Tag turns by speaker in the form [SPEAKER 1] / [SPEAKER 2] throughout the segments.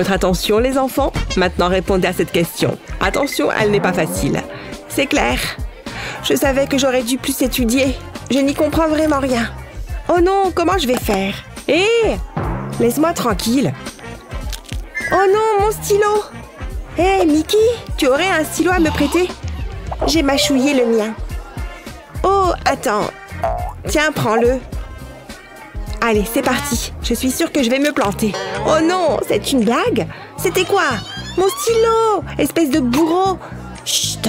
[SPEAKER 1] Votre attention les enfants, maintenant répondez à cette question. Attention, elle n'est pas facile. C'est clair. Je savais que j'aurais dû plus étudier. Je n'y comprends vraiment rien. Oh non, comment je vais faire? Hé, laisse-moi tranquille. Oh non, mon stylo. Hé, Mickey, tu aurais un stylo à me prêter? J'ai mâchouillé le mien. Oh, attends. Tiens, prends-le. Allez, c'est parti. Je suis sûre que je vais me planter. Oh non, c'est une blague? C'était quoi? Mon stylo! Espèce de bourreau! Chut!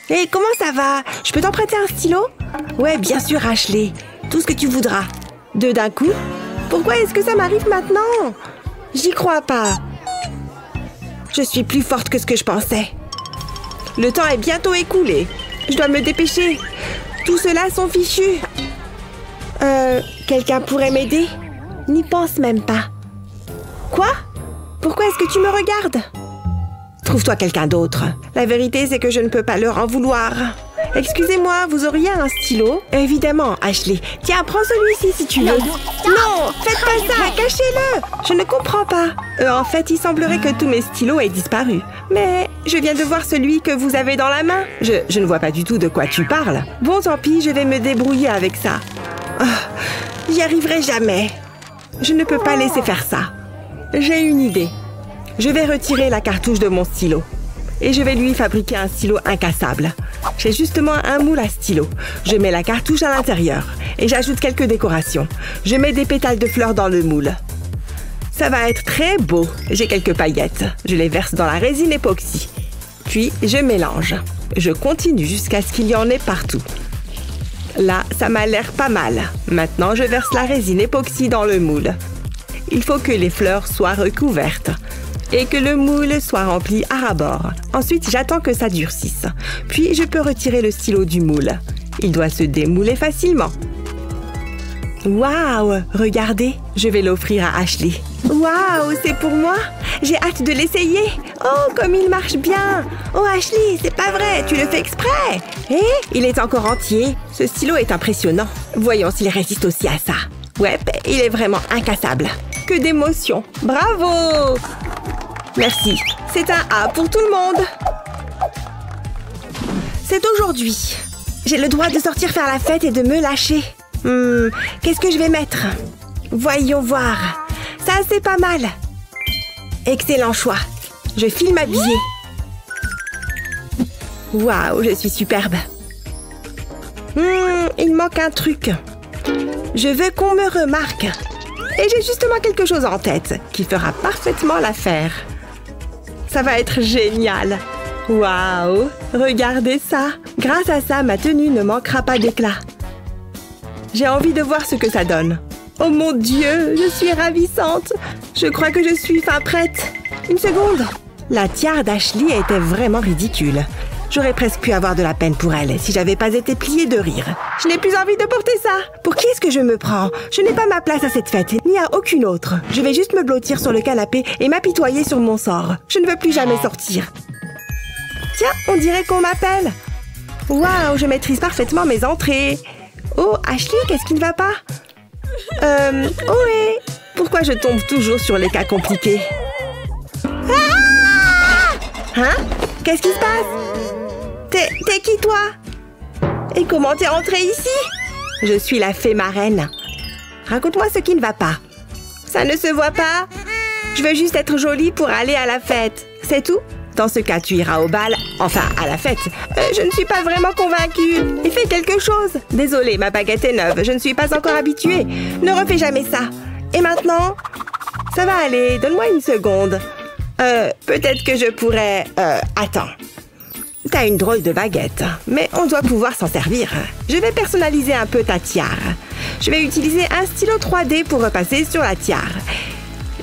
[SPEAKER 1] Hé, comment ça va? Je peux t'en prêter un stylo? Ouais, bien sûr, Ashley. Tout ce que tu voudras. Deux d'un coup? Pourquoi est-ce que ça m'arrive maintenant? J'y crois pas. Je suis plus forte que ce que je pensais. Le temps est bientôt écoulé. Je dois me dépêcher. Tous ceux-là sont fichus. Quelqu'un pourrait m'aider? N'y pense même pas. Quoi? Pourquoi est-ce que tu me regardes? Trouve-toi quelqu'un d'autre. La vérité, c'est que je ne peux pas leur en vouloir. Excusez-moi, vous auriez un stylo? Évidemment, Ashley. Tiens, prends celui-ci si tu veux. Non, faites pas ça, cachez-le. Je ne comprends pas. En fait, il semblerait que tous mes stylos aient disparu. Mais je viens de voir celui que vous avez dans la main. Je ne vois pas du tout de quoi tu parles. Bon, tant pis, je vais me débrouiller avec ça. Oh, j'y arriverai jamais. Je ne peux pas laisser faire ça. J'ai une idée. Je vais retirer la cartouche de mon stylo. Et je vais lui fabriquer un stylo incassable. J'ai justement un moule à stylo. Je mets la cartouche à l'intérieur. Et j'ajoute quelques décorations. Je mets des pétales de fleurs dans le moule. Ça va être très beau. J'ai quelques paillettes. Je les verse dans la résine époxy. Puis, je mélange. Je continue jusqu'à ce qu'il y en ait partout. Là, ça m'a l'air pas mal. Maintenant, je verse la résine époxy dans le moule. Il faut que les fleurs soient recouvertes et que le moule soit rempli à ras-bord. Ensuite, j'attends que ça durcisse. Puis, je peux retirer le stylo du moule. Il doit se démouler facilement. Waouh! Regardez, je vais l'offrir à Ashley. Waouh, c'est pour moi? J'ai hâte de l'essayer. Oh, comme il marche bien. Oh, Ashley, c'est pas vrai, tu le fais exprès. Hé, il est encore entier. Ce stylo est impressionnant. Voyons s'il résiste aussi à ça. Ouais, il est vraiment incassable. Que d'émotion. Bravo! Merci. C'est un A pour tout le monde. C'est aujourd'hui. J'ai le droit de sortir faire la fête et de me lâcher. Qu'est-ce que je vais mettre? Voyons voir. Ça, c'est pas mal. Excellent choix. Je file m'habiller. Waouh, je suis superbe. Il manque un truc. Je veux qu'on me remarque. Et j'ai justement quelque chose en tête qui fera parfaitement l'affaire. Ça va être génial. Waouh, regardez ça. Grâce à ça, ma tenue ne manquera pas d'éclat. J'ai envie de voir ce que ça donne. Oh mon Dieu, je suis ravissante. Je crois que je suis fin prête. Une seconde. La tiare d'Ashley était vraiment ridicule. J'aurais presque pu avoir de la peine pour elle si j'avais pas été pliée de rire. Je n'ai plus envie de porter ça. Pour qui est-ce que je me prends? Je n'ai pas ma place à cette fête, ni à aucune autre. Je vais juste me blottir sur le canapé et m'apitoyer sur mon sort. Je ne veux plus jamais sortir. Tiens, on dirait qu'on m'appelle. Waouh, je maîtrise parfaitement mes entrées. Oh, Ashley, qu'est-ce qui ne va pas? Ohé! Pourquoi je tombe toujours sur les cas compliqués? Ah! Hein? Qu'est-ce qui se passe? T'es qui, toi? Et comment t'es entrée ici? Je suis la fée marraine. Raconte-moi ce qui ne va pas. Ça ne se voit pas? Je veux juste être jolie pour aller à la fête. C'est tout? Dans ce cas, tu iras au bal, enfin à la fête. Je ne suis pas vraiment convaincue. Et fais quelque chose. Désolée, ma baguette est neuve. Je ne suis pas encore habituée. Ne refais jamais ça. Et maintenant? Ça va aller. Donne-moi une seconde. Peut-être que je pourrais... Attends. T'as une drôle de baguette, mais on doit pouvoir s'en servir. Je vais personnaliser un peu ta tiare. Je vais utiliser un stylo 3D pour repasser sur la tiare.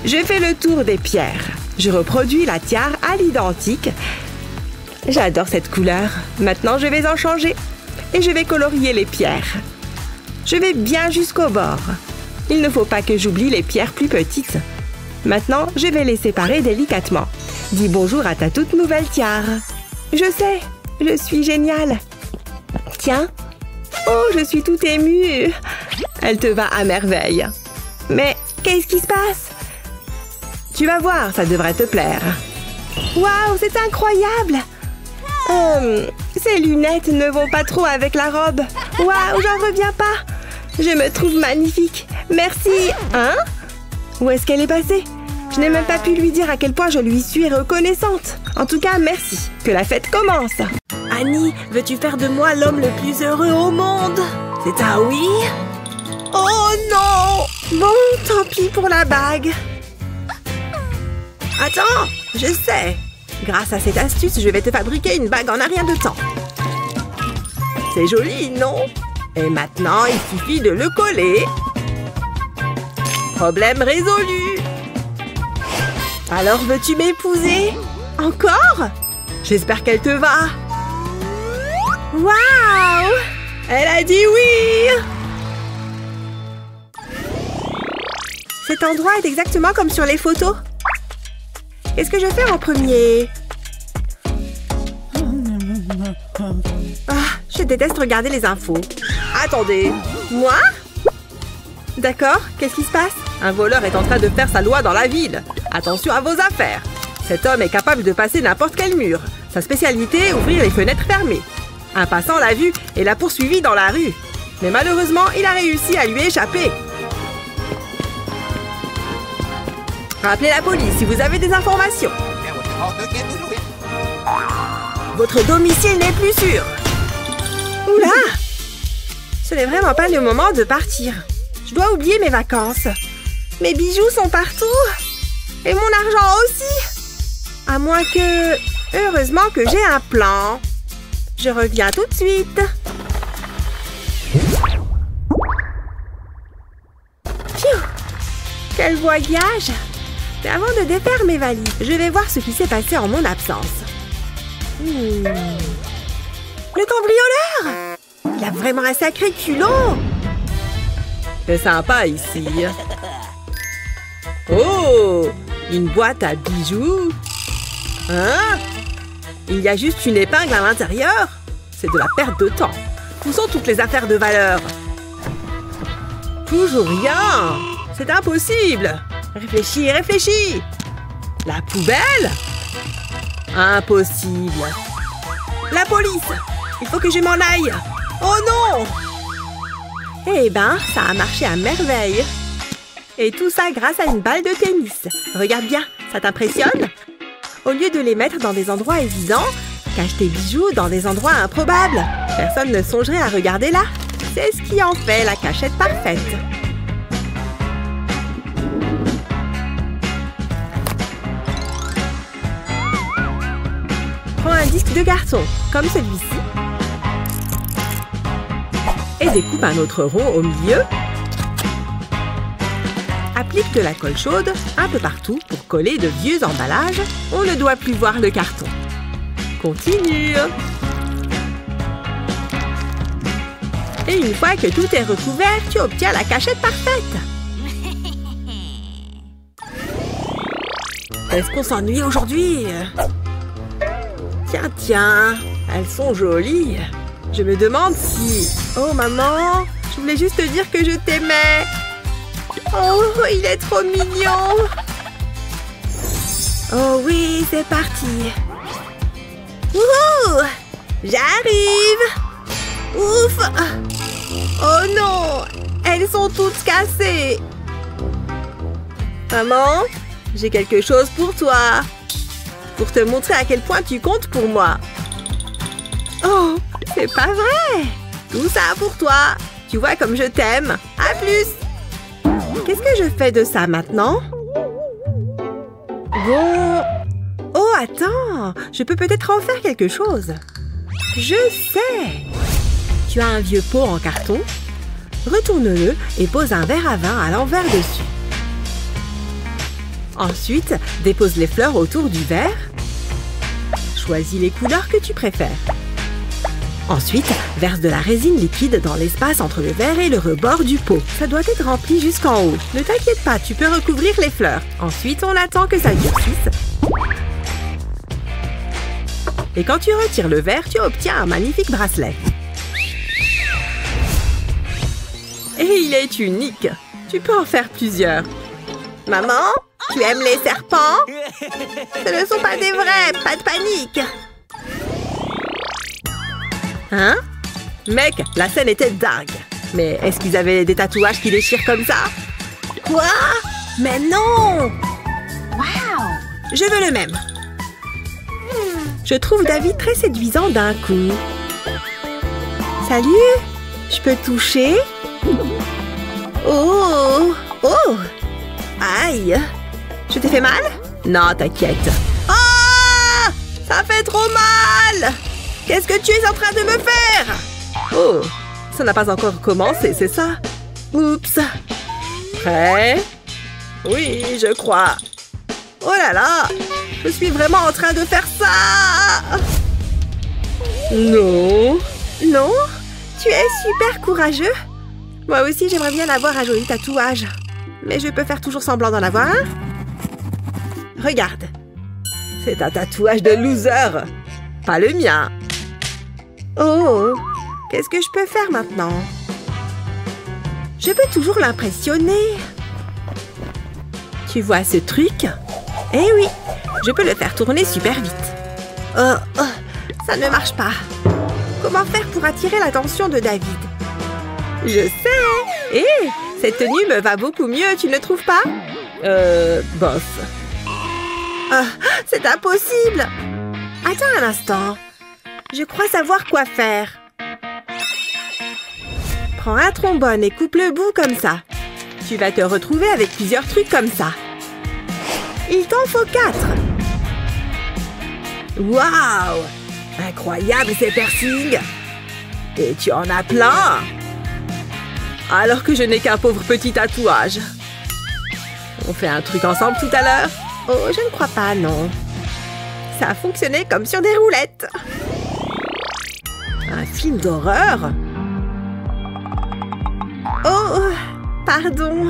[SPEAKER 1] Je fais le tour des pierres. Je reproduis la tiare à l'identique. J'adore cette couleur. Maintenant, je vais en changer. Et je vais colorier les pierres. Je vais bien jusqu'au bord. Il ne faut pas que j'oublie les pierres plus petites. Maintenant, je vais les séparer délicatement. Dis bonjour à ta toute nouvelle tiare. Je sais, je suis géniale. Tiens. Oh, je suis toute émue. Elle te va à merveille. Mais qu'est-ce qui se passe? Tu vas voir, ça devrait te plaire. Waouh, c'est incroyable! Ces lunettes ne vont pas trop avec la robe. Waouh, j'en reviens pas. Je me trouve magnifique. Merci. Hein? Où est-ce qu'elle est passée? Je n'ai même pas pu lui dire à quel point je lui suis reconnaissante. En tout cas, merci. Que la fête commence. Annie, veux-tu faire de moi l'homme le plus heureux au monde? C'est un oui? Oh non! Bon, tant pis pour la bague. Attends, je sais. Grâce à cette astuce, je vais te fabriquer une bague en un rien de temps. C'est joli, non? Et maintenant, il suffit de le coller. Problème résolu. Alors, veux-tu m'épouser? Encore? J'espère qu'elle te va. Waouh! Elle a dit oui! Cet endroit est exactement comme sur les photos. Qu'est-ce que je fais en premier? Ah, je déteste regarder les infos. Attendez, moi? D'accord, qu'est-ce qui se passe? Un voleur est en train de faire sa loi dans la ville. Attention à vos affaires. Cet homme est capable de passer n'importe quel mur. Sa spécialité, ouvrir les fenêtres fermées. Un passant l'a vu et l'a poursuivi dans la rue. Mais malheureusement, il a réussi à lui échapper. Rappelez la police si vous avez des informations. Votre domicile n'est plus sûr. Oula! Ce n'est vraiment pas le moment de partir. Je dois oublier mes vacances. Mes bijoux sont partout. Et mon argent aussi. À moins que... Heureusement que j'ai un plan. Je reviens tout de suite. Pfiou! Quel voyage! Mais avant de défaire mes valises, je vais voir ce qui s'est passé en mon absence. Le cambrioleur! Il a vraiment un sacré culot! C'est sympa ici. Oh! Une boîte à bijoux? Hein? Il y a juste une épingle à l'intérieur? C'est de la perte de temps. Où sont toutes les affaires de valeur? Toujours rien! C'est impossible! Réfléchis, réfléchis! La poubelle? Impossible! La police! Il faut que je m'en aille! Oh non! Eh ben, ça a marché à merveille! Et tout ça grâce à une balle de tennis. Regarde bien, ça t'impressionne? Au lieu de les mettre dans des endroits évidents, cache tes bijoux dans des endroits improbables. Personne ne songerait à regarder là. C'est ce qui en fait la cachette parfaite. Prends un disque de carton, comme celui-ci, et découpe un autre rond au milieu. Applique de la colle chaude un peu partout pour coller de vieux emballages. On ne doit plus voir le carton. Continue. Et une fois que tout est recouvert, tu obtiens la cachette parfaite. Est-ce qu'on s'ennuie aujourd'hui? Tiens, tiens, elles sont jolies. Je me demande si... Oh, maman, je voulais juste te dire que je t'aimais. Oh, il est trop mignon. Oh oui, c'est parti. Wouhou! J'arrive. Ouf! Oh non! Elles sont toutes cassées. Maman, j'ai quelque chose pour toi. Pour te montrer à quel point tu comptes pour moi. Oh, c'est pas vrai! Tout ça pour toi. Tu vois comme je t'aime. À plus! Qu'est-ce que je fais de ça maintenant? Bon... Oh, attends! Je peux peut-être en faire quelque chose. Je sais! Tu as un vieux pot en carton. Retourne-le et pose un verre à vin à l'envers dessus. Ensuite, dépose les fleurs autour du verre. Choisis les couleurs que tu préfères. Ensuite, verse de la résine liquide dans l'espace entre le verre et le rebord du pot. Ça doit être rempli jusqu'en haut. Ne t'inquiète pas, tu peux recouvrir les fleurs. Ensuite, on attend que ça durcisse. Et quand tu retires le verre, tu obtiens un magnifique bracelet. Et il est unique. Tu peux en faire plusieurs. Maman, Tu aimes les serpents? Ce ne sont pas des vrais, pas de panique. Hein? Mec, la scène était dingue. Mais est-ce qu'ils avaient des tatouages qui déchirent comme ça? Quoi? Mais non! Wow! Je veux le même. Je trouve David très séduisant d'un coup. Salut! Je peux toucher? Oh! Oh! Aïe! Je t'ai fait mal? Non, t'inquiète. Ah! Ça fait trop mal! Qu'est-ce que tu es en train de me faire? Oh! Ça n'a pas encore commencé, c'est ça? Oups! Prêt? Oui, je crois. Oh là là! Je suis vraiment en train de faire ça! Non! Non? Tu es super courageux? Moi aussi, j'aimerais bien avoir un joli tatouage. Mais je peux faire toujours semblant d'en avoir un? Regarde. C'est un tatouage de loser. Pas le mien. Oh! Qu'est-ce que je peux faire maintenant? Je peux toujours l'impressionner. Tu vois ce truc? Eh oui, je peux le faire tourner super vite. Oh, ça ne marche pas. Comment faire pour attirer l'attention de David? Je sais! Hé, cette tenue me va beaucoup mieux, tu ne trouves pas? Bof. C'est impossible! Attends un instant. Je crois savoir quoi faire. Prends un trombone et coupe le bout comme ça. Tu vas te retrouver avec plusieurs trucs comme ça. Il t'en faut 4. Waouh! Incroyable ces piercings! Et tu en as plein! Alors que je n'ai qu'un pauvre petit tatouage. On fait un truc ensemble tout à l'heure? Oh, je ne crois pas, non. Ça a fonctionné comme sur des roulettes. Un film d'horreur? Oh, pardon.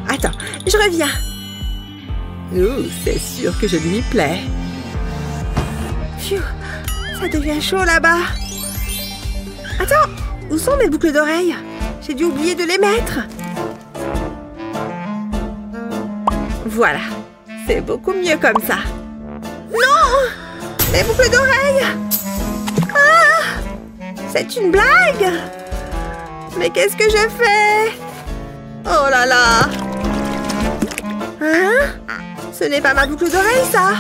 [SPEAKER 1] Attends, je reviens. C'est sûr que je lui plais. Phew, ça devient chaud là-bas. Attends, où sont mes boucles d'oreilles? J'ai dû oublier de les mettre. Voilà, c'est beaucoup mieux comme ça. Non! Mes boucles d'oreilles! Ah! C'est une blague! Mais qu'est-ce que je fais? Oh là là! Hein? Ce n'est pas ma boucle d'oreille, ça!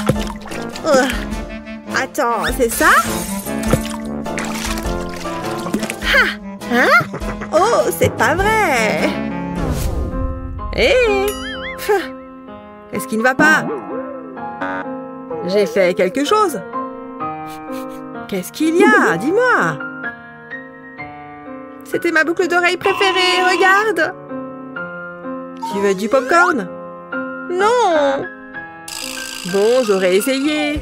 [SPEAKER 1] Attends, c'est ça? Ha! Hein? Oh, c'est pas vrai! Hé! Qu'est-ce qui ne va pas? J'ai fait quelque chose. Qu'est-ce qu'il y a? Dis-moi! C'était ma boucle d'oreille préférée, regarde! Tu veux du popcorn? Non! Bon, j'aurais essayé.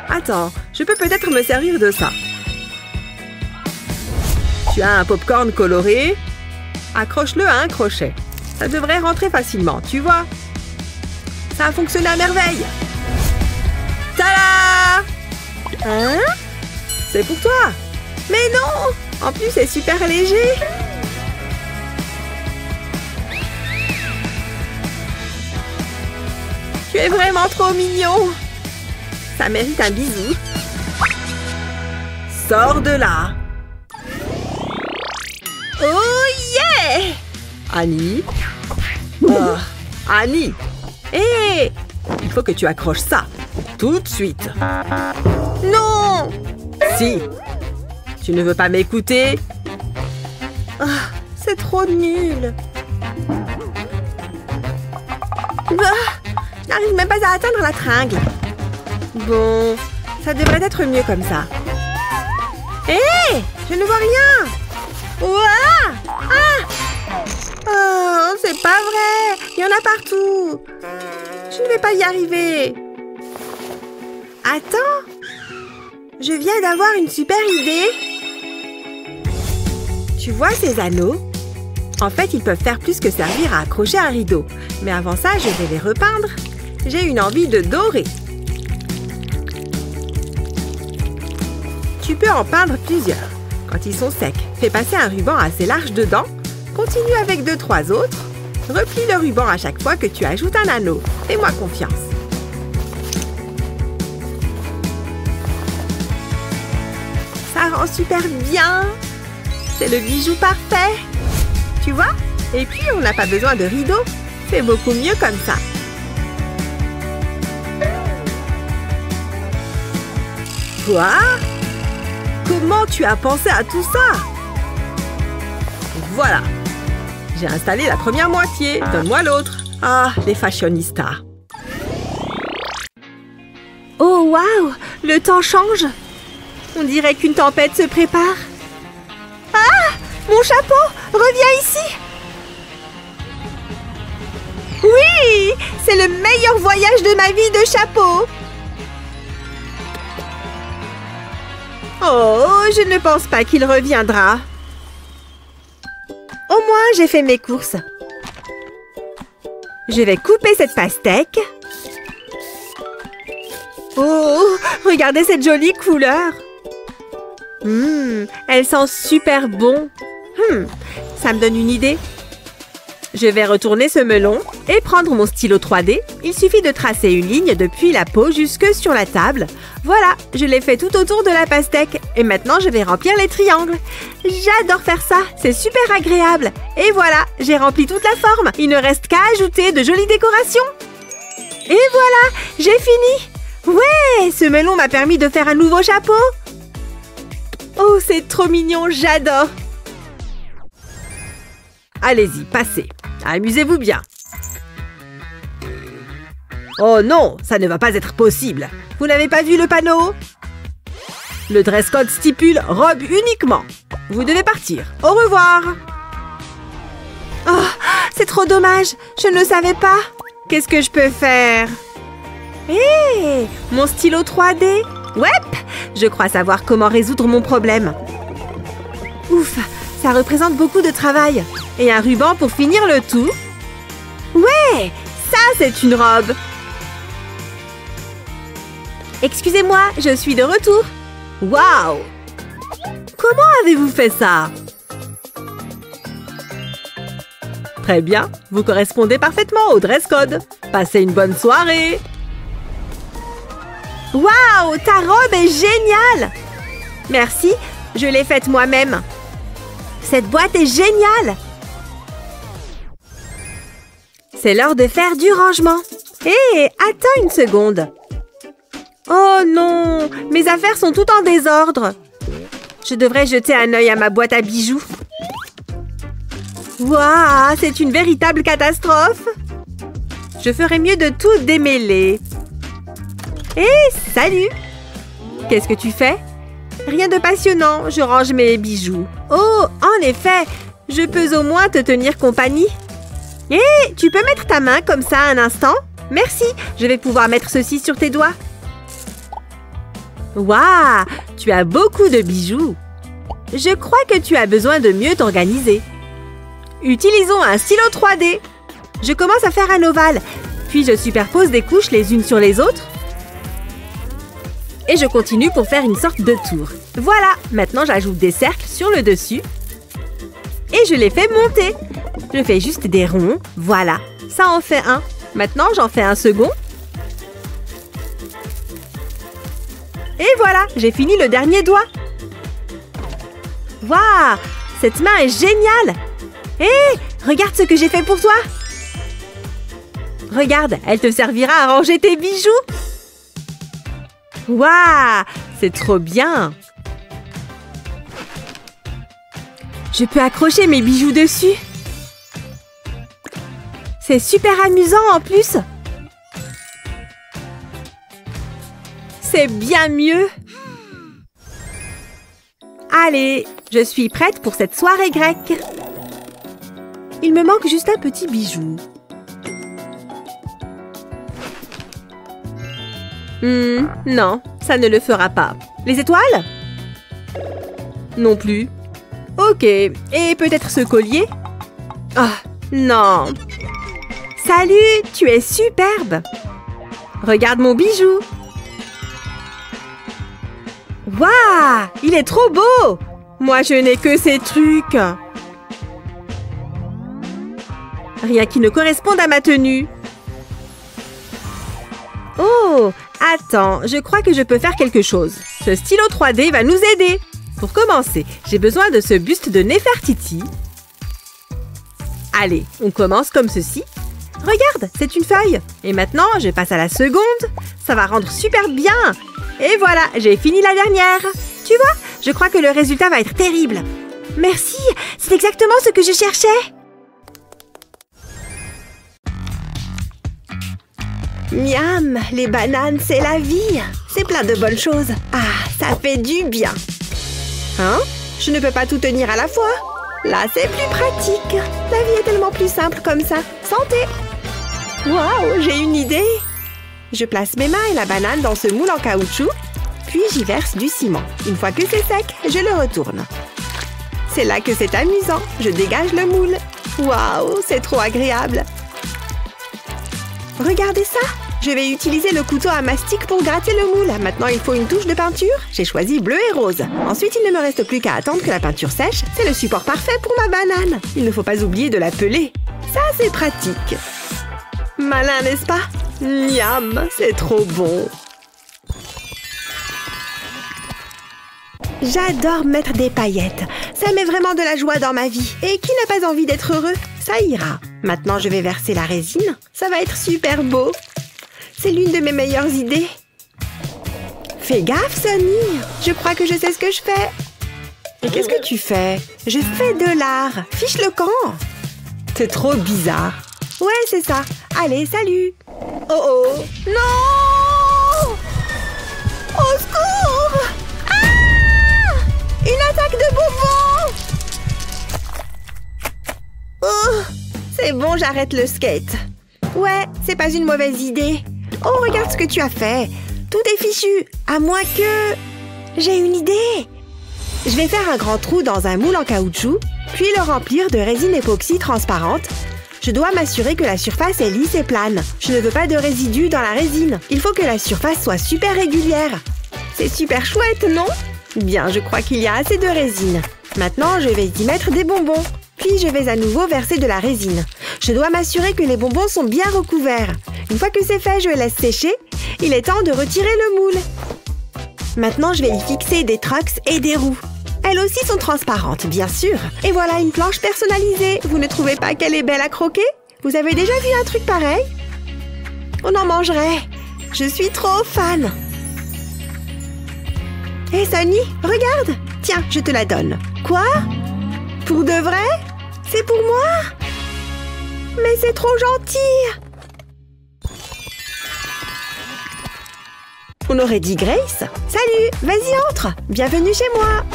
[SPEAKER 1] Attends, je peux peut-être me servir de ça. Tu as un popcorn coloré? Accroche-le à un crochet. Ça devrait rentrer facilement, tu vois? Ça a fonctionné à merveille! Tada! Hein? C'est pour toi! Mais non! En plus, c'est super léger! Tu es vraiment trop mignon! Ça mérite un bisou! Sors de là! Oh yeah! Annie? Oh, Annie! Hé! Il faut que tu accroches ça! Tout de suite! Non! Si! Tu ne veux pas m'écouter? Oh, c'est trop nul! Je n'arrive même pas à atteindre la tringle. Bon, ça devrait être mieux comme ça. Hé! Je ne vois rien! Ouah! Ah! Oh, c'est pas vrai! Il y en a partout! Je ne vais pas y arriver. Attends! Je viens d'avoir une super idée! Tu vois ces anneaux? En fait, ils peuvent faire plus que servir à accrocher un rideau. Mais avant ça, je vais les repeindre. J'ai une envie de dorer. Tu peux en peindre plusieurs. Quand ils sont secs, fais passer un ruban assez large dedans. Continue avec 2-3 autres. Replie le ruban à chaque fois que tu ajoutes un anneau. Fais-moi confiance. Ça rend super bien. C'est le bijou parfait. Tu vois? Et puis, on n'a pas besoin de rideaux. C'est beaucoup mieux comme ça. Quoi? Comment tu as pensé à tout ça? Voilà. J'ai installé la première moitié. Donne-moi l'autre. Ah, les fashionistas. Oh, waouh! Le temps change. On dirait qu'une tempête se prépare. Ah! Mon chapeau! Reviens ici! Oui! C'est le meilleur voyage de ma vie de chapeau! Oh, je ne pense pas qu'il reviendra. Au moins, j'ai fait mes courses. Je vais couper cette pastèque. Oh, regardez cette jolie couleur. Elle sent super bon. Ça me donne une idée. Je vais retourner ce melon et prendre mon stylo 3D. Il suffit de tracer une ligne depuis la peau jusque sur la table. Voilà, je l'ai fait tout autour de la pastèque. Et maintenant, je vais remplir les triangles. J'adore faire ça, c'est super agréable. Et voilà, j'ai rempli toute la forme. Il ne reste qu'à ajouter de jolies décorations. Et voilà, j'ai fini. Ouais, ce melon m'a permis de faire un nouveau chapeau. Oh, c'est trop mignon, j'adore. Allez-y, passez. Amusez-vous bien. Oh non, ça ne va pas être possible. Vous n'avez pas vu le panneau? Le dress code stipule robe uniquement. Vous devez partir. Au revoir. Oh, c'est trop dommage. Je ne savais pas. Qu'est-ce que je peux faire? Hé, mon stylo 3D. Ouais, je crois savoir comment résoudre mon problème. Ouf, ça représente beaucoup de travail. Et un ruban pour finir le tout. Ouais, ça c'est une robe. Excusez-moi, je suis de retour. Waouh! Comment avez-vous fait ça? Très bien, vous correspondez parfaitement au dress code. Passez une bonne soirée. Waouh, ta robe est géniale! Merci, je l'ai faite moi-même. Cette boîte est géniale! C'est l'heure de faire du rangement. Hé, attends une seconde. Oh non, mes affaires sont toutes en désordre. Je devrais jeter un œil à ma boîte à bijoux. Waouh, c'est une véritable catastrophe. Je ferais mieux de tout démêler. Hé, salut! Qu'est-ce que tu fais? Rien de passionnant, je range mes bijoux. Oh, en effet, je peux au moins te tenir compagnie. Hé, tu peux mettre ta main comme ça un instant? Merci, je vais pouvoir mettre ceci sur tes doigts. Waouh, tu as beaucoup de bijoux. Je crois que tu as besoin de mieux t'organiser. Utilisons un stylo 3D. Je commence à faire un ovale, puis je superpose des couches les unes sur les autres. Et je continue pour faire une sorte de tour. Voilà, maintenant j'ajoute des cercles sur le dessus. Et je les fais monter. Je fais juste des ronds, voilà. Ça en fait un. Maintenant, j'en fais un second. Et voilà, j'ai fini le dernier doigt. Waouh, cette main est géniale. Hé, regarde ce que j'ai fait pour toi. Regarde, elle te servira à ranger tes bijoux. Waouh, c'est trop bien. Je peux accrocher mes bijoux dessus. C'est super amusant en plus. C'est bien mieux. Allez, je suis prête pour cette soirée grecque. Il me manque juste un petit bijou. Non, ça ne le fera pas. Les étoiles? Non plus. Ok, et peut-être ce collier? Ah, non. Salut, tu es superbe. Regarde mon bijou. Waouh, il est trop beau. Moi, je n'ai que ces trucs.
[SPEAKER 2] Rien qui ne corresponde à ma tenue. Oh, attends, je crois que je peux faire quelque chose. Ce stylo 3D va nous aider. Pour commencer, j'ai besoin de ce buste de Néfertiti. Allez, on commence comme ceci. Regarde, c'est une feuille. Et maintenant, je passe à la seconde. Ça va rendre super bien. Et voilà, j'ai fini la dernière. Tu vois, je crois que le résultat va être terrible. Merci, c'est exactement ce que je cherchais.
[SPEAKER 1] Miam, les bananes, c'est la vie. C'est plein de bonnes choses. Ah, ça fait du bien. Hein? Je ne peux pas tout tenir à la fois. Là, c'est plus pratique. La vie est tellement plus simple comme ça. Santé! Waouh, j'ai une idée. Je place mes mains et la banane dans ce moule en caoutchouc, puis j'y verse du ciment. Une fois que c'est sec, je le retourne. C'est là que c'est amusant. Je dégage le moule. Waouh, c'est trop agréable. Regardez ça! Je vais utiliser le couteau à mastic pour gratter le moule. Maintenant, il faut une touche de peinture. J'ai choisi bleu et rose. Ensuite, il ne me reste plus qu'à attendre que la peinture sèche. C'est le support parfait pour ma banane. Il ne faut pas oublier de la peler. Ça, c'est pratique. Malin, n'est-ce pas? Miam, c'est trop bon. J'adore mettre des paillettes. Ça met vraiment de la joie dans ma vie. Et qui n'a pas envie d'être heureux? Ça ira. Maintenant, je vais verser la résine. Ça va être super beau. C'est l'une de mes meilleures idées. Fais gaffe, Sonny. Je crois que je sais ce que je fais. Et qu'est-ce que tu fais? Je fais de l'art. Fiche le camp. C'est trop bizarre. Ouais, c'est ça. Allez, salut. Oh oh. Non! Au secours! Ah! Une attaque de bonbons! Oh! C'est bon, j'arrête le skate. Ouais, c'est pas une mauvaise idée. Oh, regarde ce que tu as fait. Tout est fichu, à moins que... J'ai une idée. Je vais faire un grand trou dans un moule en caoutchouc, puis le remplir de résine époxy transparente. Je dois m'assurer que la surface est lisse et plane. Je ne veux pas de résidus dans la résine. Il faut que la surface soit super régulière. C'est super chouette, non? Bien, je crois qu'il y a assez de résine. Maintenant, je vais y mettre des bonbons. Puis, je vais à nouveau verser de la résine. Je dois m'assurer que les bonbons sont bien recouverts. Une fois que c'est fait, je laisse sécher. Il est temps de retirer le moule. Maintenant, je vais y fixer des trucks et des roues. Elles aussi sont transparentes, bien sûr. Et voilà une planche personnalisée. Vous ne trouvez pas qu'elle est belle à croquer? Vous avez déjà vu un truc pareil? On en mangerait. Je suis trop fan. Hé, Sonny, regarde. Tiens, je te la donne. Quoi? Pour de vrai? C'est pour moi? Mais c'est trop gentil! On aurait dit Grace. Salut, vas-y, entre. Bienvenue chez moi.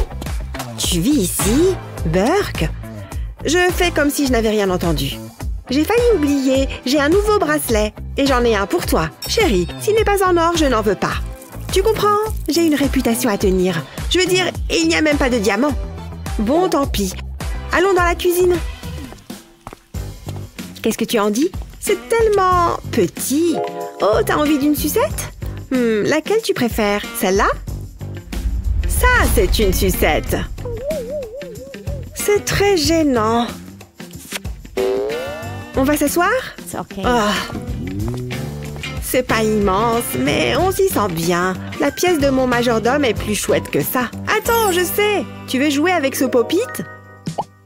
[SPEAKER 1] Tu vis ici? Burke? Je fais comme si je n'avais rien entendu. J'ai failli oublier, j'ai un nouveau bracelet. Et j'en ai un pour toi. Chérie, s'il n'est pas en or, je n'en veux pas. Tu comprends? J'ai une réputation à tenir. Je veux dire, il n'y a même pas de diamant. Bon, tant pis. Allons dans la cuisine. Qu'est-ce que tu en dis? C'est tellement petit. Oh, t'as envie d'une sucette? Laquelle tu préfères? Celle-là? Ça, c'est une sucette. C'est très gênant. On va s'asseoir?
[SPEAKER 3] Okay.
[SPEAKER 1] Oh. C'est pas immense, mais on s'y sent bien. La pièce de mon majordome est plus chouette que ça. Attends, je sais. Tu veux jouer avec ce pop-it?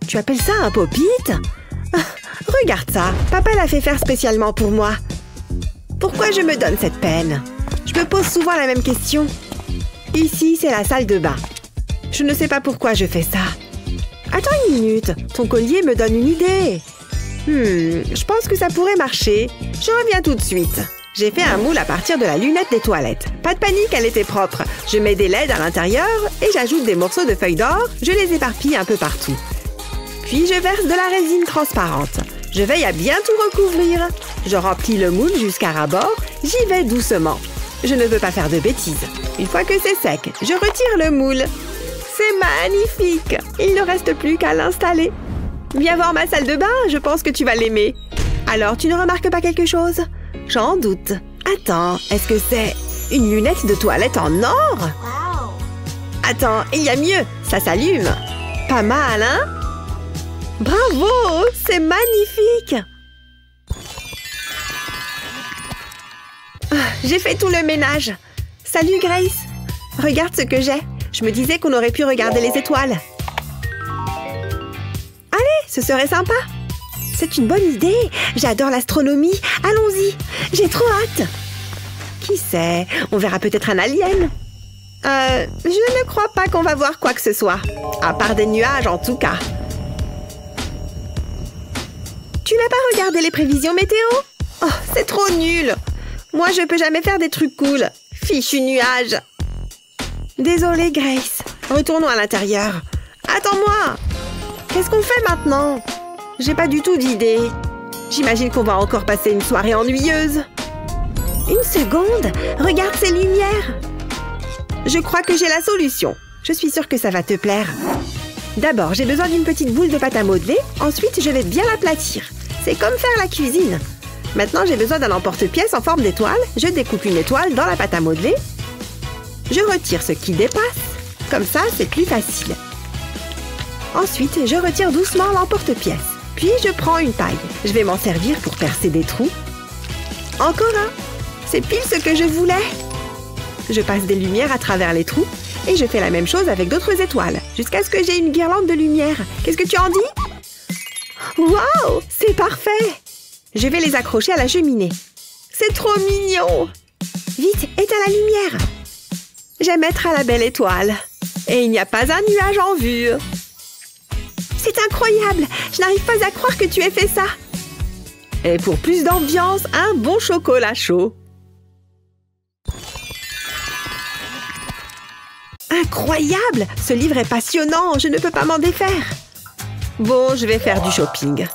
[SPEAKER 1] Tu appelles ça un pop-it? Regarde ça. Papa l'a fait faire spécialement pour moi. Pourquoi je me donne cette peine? Je me pose souvent la même question. Ici, c'est la salle de bain. Je ne sais pas pourquoi je fais ça. Attends une minute. Ton collier me donne une idée. Je pense que ça pourrait marcher. Je reviens tout de suite. J'ai fait un moule à partir de la lunette des toilettes. Pas de panique, elle était propre. Je mets des LED à l'intérieur et j'ajoute des morceaux de feuilles d'or. Je les éparpille un peu partout. Puis je verse de la résine transparente. Je veille à bien tout recouvrir. Je remplis le moule jusqu'à ras-bord. J'y vais doucement. Je ne veux pas faire de bêtises. Une fois que c'est sec, je retire le moule. C'est magnifique! Il ne reste plus qu'à l'installer. Viens voir ma salle de bain, je pense que tu vas l'aimer. Alors, tu ne remarques pas quelque chose? J'en doute. Attends, est-ce que c'est une lunette de toilette en or?
[SPEAKER 3] Wow.
[SPEAKER 1] Attends, il y a mieux, ça s'allume. Pas mal, hein? Bravo, c'est magnifique! J'ai fait tout le ménage. Salut Grace. Regarde ce que j'ai. Je me disais qu'on aurait pu regarder les étoiles. Allez, ce serait sympa. C'est une bonne idée. J'adore l'astronomie. Allons-y. J'ai trop hâte. Qui sait? On verra peut-être un alien. Je ne crois pas qu'on va voir quoi que ce soit. À part des nuages, en tout cas. Tu n'as pas regardé les prévisions météo? Oh, c'est trop nul. Moi, je peux jamais faire des trucs cool. Fichu nuage. Désolée, Grace. Retournons à l'intérieur. Attends-moi. Qu'est-ce qu'on fait maintenant? J'ai pas du tout d'idée. J'imagine qu'on va encore passer une soirée ennuyeuse. Une seconde. Regarde ces lumières. Je crois que j'ai la solution. Je suis sûre que ça va te plaire. D'abord, j'ai besoin d'une petite boule de pâte à modeler. Ensuite, je vais bien l'aplatir. C'est comme faire la cuisine. Maintenant, j'ai besoin d'un emporte-pièce en forme d'étoile. Je découpe une étoile dans la pâte à modeler. Je retire ce qui dépasse. Comme ça, c'est plus facile. Ensuite, je retire doucement l'emporte-pièce. Puis, je prends une paille. Je vais m'en servir pour percer des trous. Encore un. C'est pile ce que je voulais. Je passe des lumières à travers les trous et je fais la même chose avec d'autres étoiles, jusqu'à ce que j'ai une guirlande de lumière. Qu'est-ce que tu en dis? Waouh! C'est parfait! Je vais les accrocher à la cheminée. C'est trop mignon! Vite, éteins la lumière! J'aime être à la belle étoile. Et il n'y a pas un nuage en vue. C'est incroyable! Je n'arrive pas à croire que tu aies fait ça! Et pour plus d'ambiance, un bon chocolat chaud. Incroyable! Ce livre est passionnant, je ne peux pas m'en défaire. Bon, je vais faire du shopping.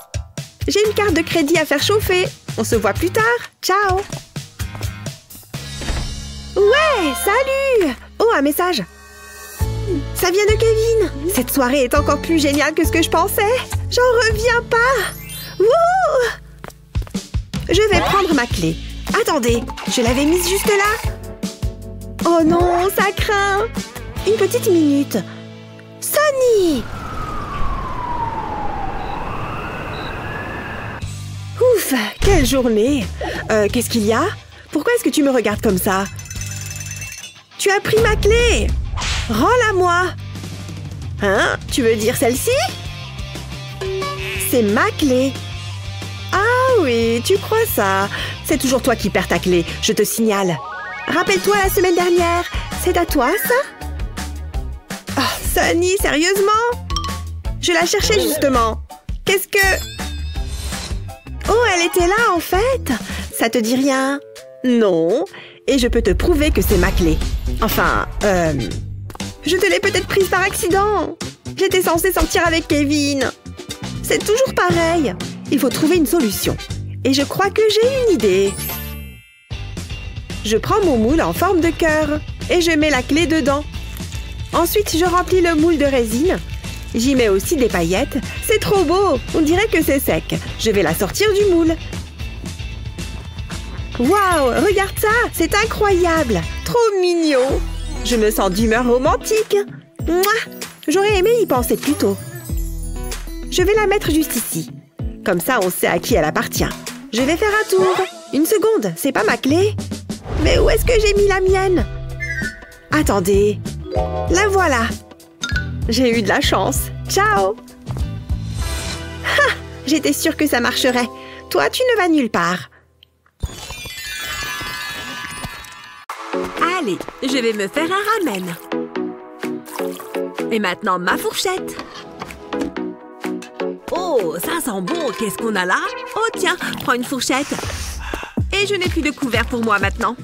[SPEAKER 1] J'ai une carte de crédit à faire chauffer. On se voit plus tard. Ciao! Ouais, salut! Oh, un message. Ça vient de Kevin. Cette soirée est encore plus géniale que ce que je pensais. J'en reviens pas. Wouh! Je vais prendre ma clé. Attendez, je l'avais mise juste là. Oh non, ça craint. Une petite minute. Sonny! Ouf, quelle journée! Qu'est-ce qu'il y a? Pourquoi est-ce que tu me regardes comme ça? Tu as pris ma clé! Rends-la-moi! Hein? Tu veux dire celle-ci? C'est ma clé! Ah oui, tu crois ça? C'est toujours toi qui perds ta clé, je te signale. Rappelle-toi la semaine dernière, c'est à toi ça? Oh, Sonny, sérieusement? Je la cherchais justement. Qu'est-ce que... Oh, elle était là en fait. Ça te dit rien? Non. Et je peux te prouver que c'est ma clé. Enfin, je te l'ai peut-être prise par accident. J'étais censée sortir avec Kevin. C'est toujours pareil. Il faut trouver une solution. Et je crois que j'ai une idée. Je prends mon moule en forme de cœur et je mets la clé dedans. Ensuite, je remplis le moule de résine. J'y mets aussi des paillettes. C'est trop beau! On dirait que c'est sec. Je vais la sortir du moule. Waouh! Regarde ça! C'est incroyable! Trop mignon! Je me sens d'humeur romantique. Mouah! J'aurais aimé y penser plus tôt. Je vais la mettre juste ici. Comme ça, on sait à qui elle appartient. Je vais faire un tour. Une seconde, c'est pas ma clé? Mais où est-ce que j'ai mis la mienne? Attendez. La voilà. J'ai eu de la chance. Ciao! Ha! J'étais sûre que ça marcherait. Toi, tu ne vas nulle part.
[SPEAKER 2] Allez, je vais me faire un ramen. Et maintenant, ma fourchette. Oh, ça sent bon. Qu'est-ce qu'on a là? Oh, tiens, prends une fourchette. Et je n'ai plus de couvert pour moi maintenant.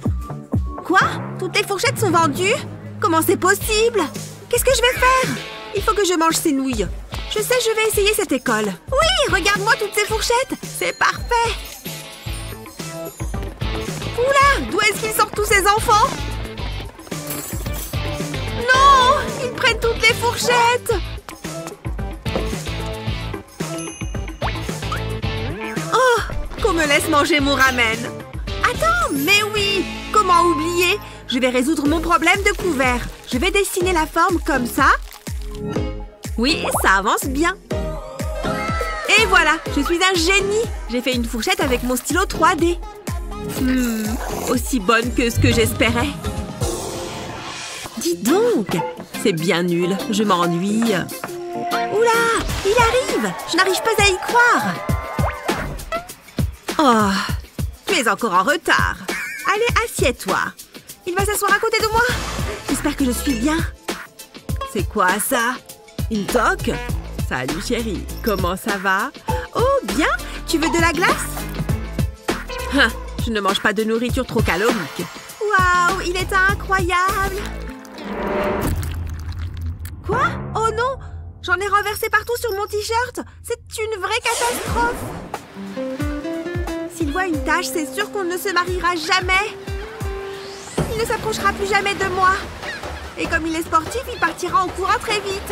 [SPEAKER 2] Quoi? Toutes les fourchettes sont vendues? Comment c'est possible? Qu'est-ce que je vais faire? Il faut que je mange ces nouilles. Je sais, je vais essayer cette école. Oui, regarde-moi toutes ces fourchettes. C'est parfait. Oula, d'où est-ce qu'ils sortent tous ces enfants? Non, ils prennent toutes les fourchettes. Oh, qu'on me laisse manger mon ramen. Attends, mais oui, comment oublier? Je vais résoudre mon problème de couvert. Je vais dessiner la forme comme ça. Oui, ça avance bien. Et voilà, je suis un génie. J'ai fait une fourchette avec mon stylo 3D. Aussi bonne que ce que j'espérais. Dis donc, c'est bien nul, je m'ennuie. Oula, il arrive! Je n'arrive pas à y croire. Oh, tu es encore en retard. Allez, assieds-toi. Il va s'asseoir à côté de moi. J'espère que je suis bien. C'est quoi ça? Une toque? Salut chérie, comment ça va? Oh, bien! Tu veux de la glace? Je ne mange pas de nourriture trop calorique. Waouh, il est incroyable! Quoi? Oh non! J'en ai renversé partout sur mon t-shirt! C'est une vraie catastrophe! S'il voit une tache, c'est sûr qu'on ne se mariera jamais! Il ne s'approchera plus jamais de moi! Et comme il est sportif, il partira en courant très vite!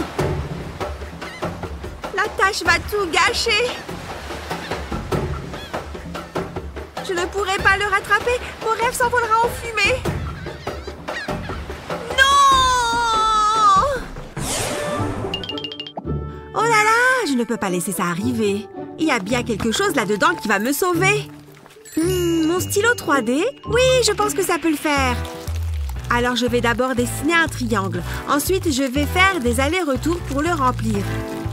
[SPEAKER 2] La tache va tout gâcher! Je ne pourrai pas le rattraper! Mon rêve s'envolera en fumée! Non! Oh là là! Je ne peux pas laisser ça arriver. Il y a bien quelque chose là-dedans qui va me sauver. Mon stylo 3D? Oui, je pense que ça peut le faire. Alors je vais d'abord dessiner un triangle. Ensuite, je vais faire des allers-retours pour le remplir.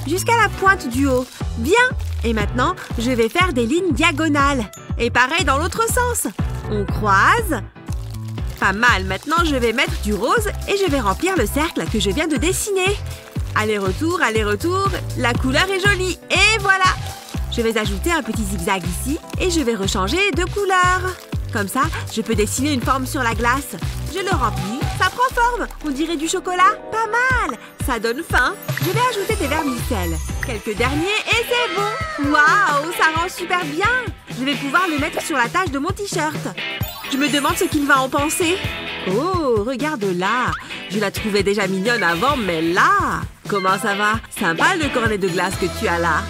[SPEAKER 2] Jusqu'à la pointe du haut. Bien! Et maintenant, je vais faire des lignes diagonales. Et pareil dans l'autre sens. On croise. Pas mal. Maintenant, je vais mettre du rose et je vais remplir le cercle que je viens de dessiner. Aller-retour, aller-retour. La couleur est jolie. Et voilà! Je vais ajouter un petit zigzag ici et je vais rechanger de couleur. Comme ça, je peux dessiner une forme sur la glace. Je le remplis, ça prend forme. On dirait du chocolat. Pas mal. Ça donne faim. Je vais ajouter des vermicelles. Quelques derniers et c'est bon. Waouh, ça rend super bien. Je vais pouvoir le mettre sur la tache de mon t-shirt. Je me demande ce qu'il va en penser. Oh, regarde là. Je la trouvais déjà mignonne avant, mais là... Comment ça va? Sympa le cornet de glace que tu as là.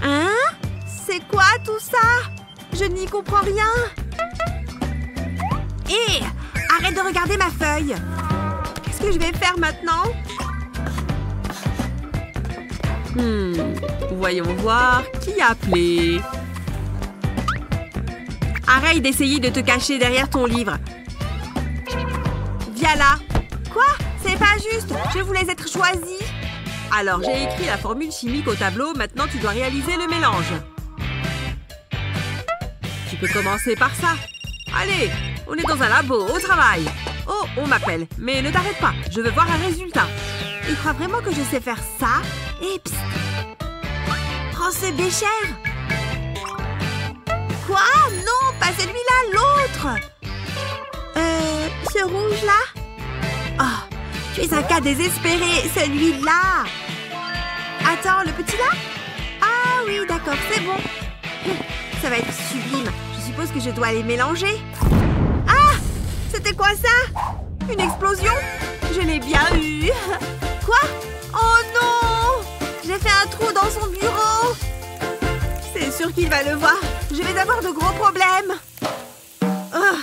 [SPEAKER 2] Hein? C'est quoi tout ça? Je n'y comprends rien. Hé! Arrête de regarder ma feuille. Qu'est-ce que je vais faire maintenant? Voyons voir qui a appelé. Arrête d'essayer de te cacher derrière ton livre. Viens là. Quoi? C'est pas juste. Je voulais être choisie. Alors, j'ai écrit la formule chimique au tableau. Maintenant, tu dois réaliser le mélange. Tu peux commencer par ça. Allez, on est dans un labo, au travail. Oh, on m'appelle. Mais ne t'arrête pas, je veux voir un résultat. Il croit vraiment que je sais faire ça? Et psst! Prends ce bécher! Quoi? Non, pas celui-là, l'autre! Ce rouge-là? Oh, tu es un cas désespéré, celui-là! Attends, le petit là? Ah oui, d'accord, c'est bon. Ça va être sublime. Je suppose que je dois les mélanger. Ah! C'était quoi ça? Une explosion? Je l'ai bien eu. Quoi? Oh non! J'ai fait un trou dans son bureau. C'est sûr qu'il va le voir. Je vais avoir de gros problèmes. Oh,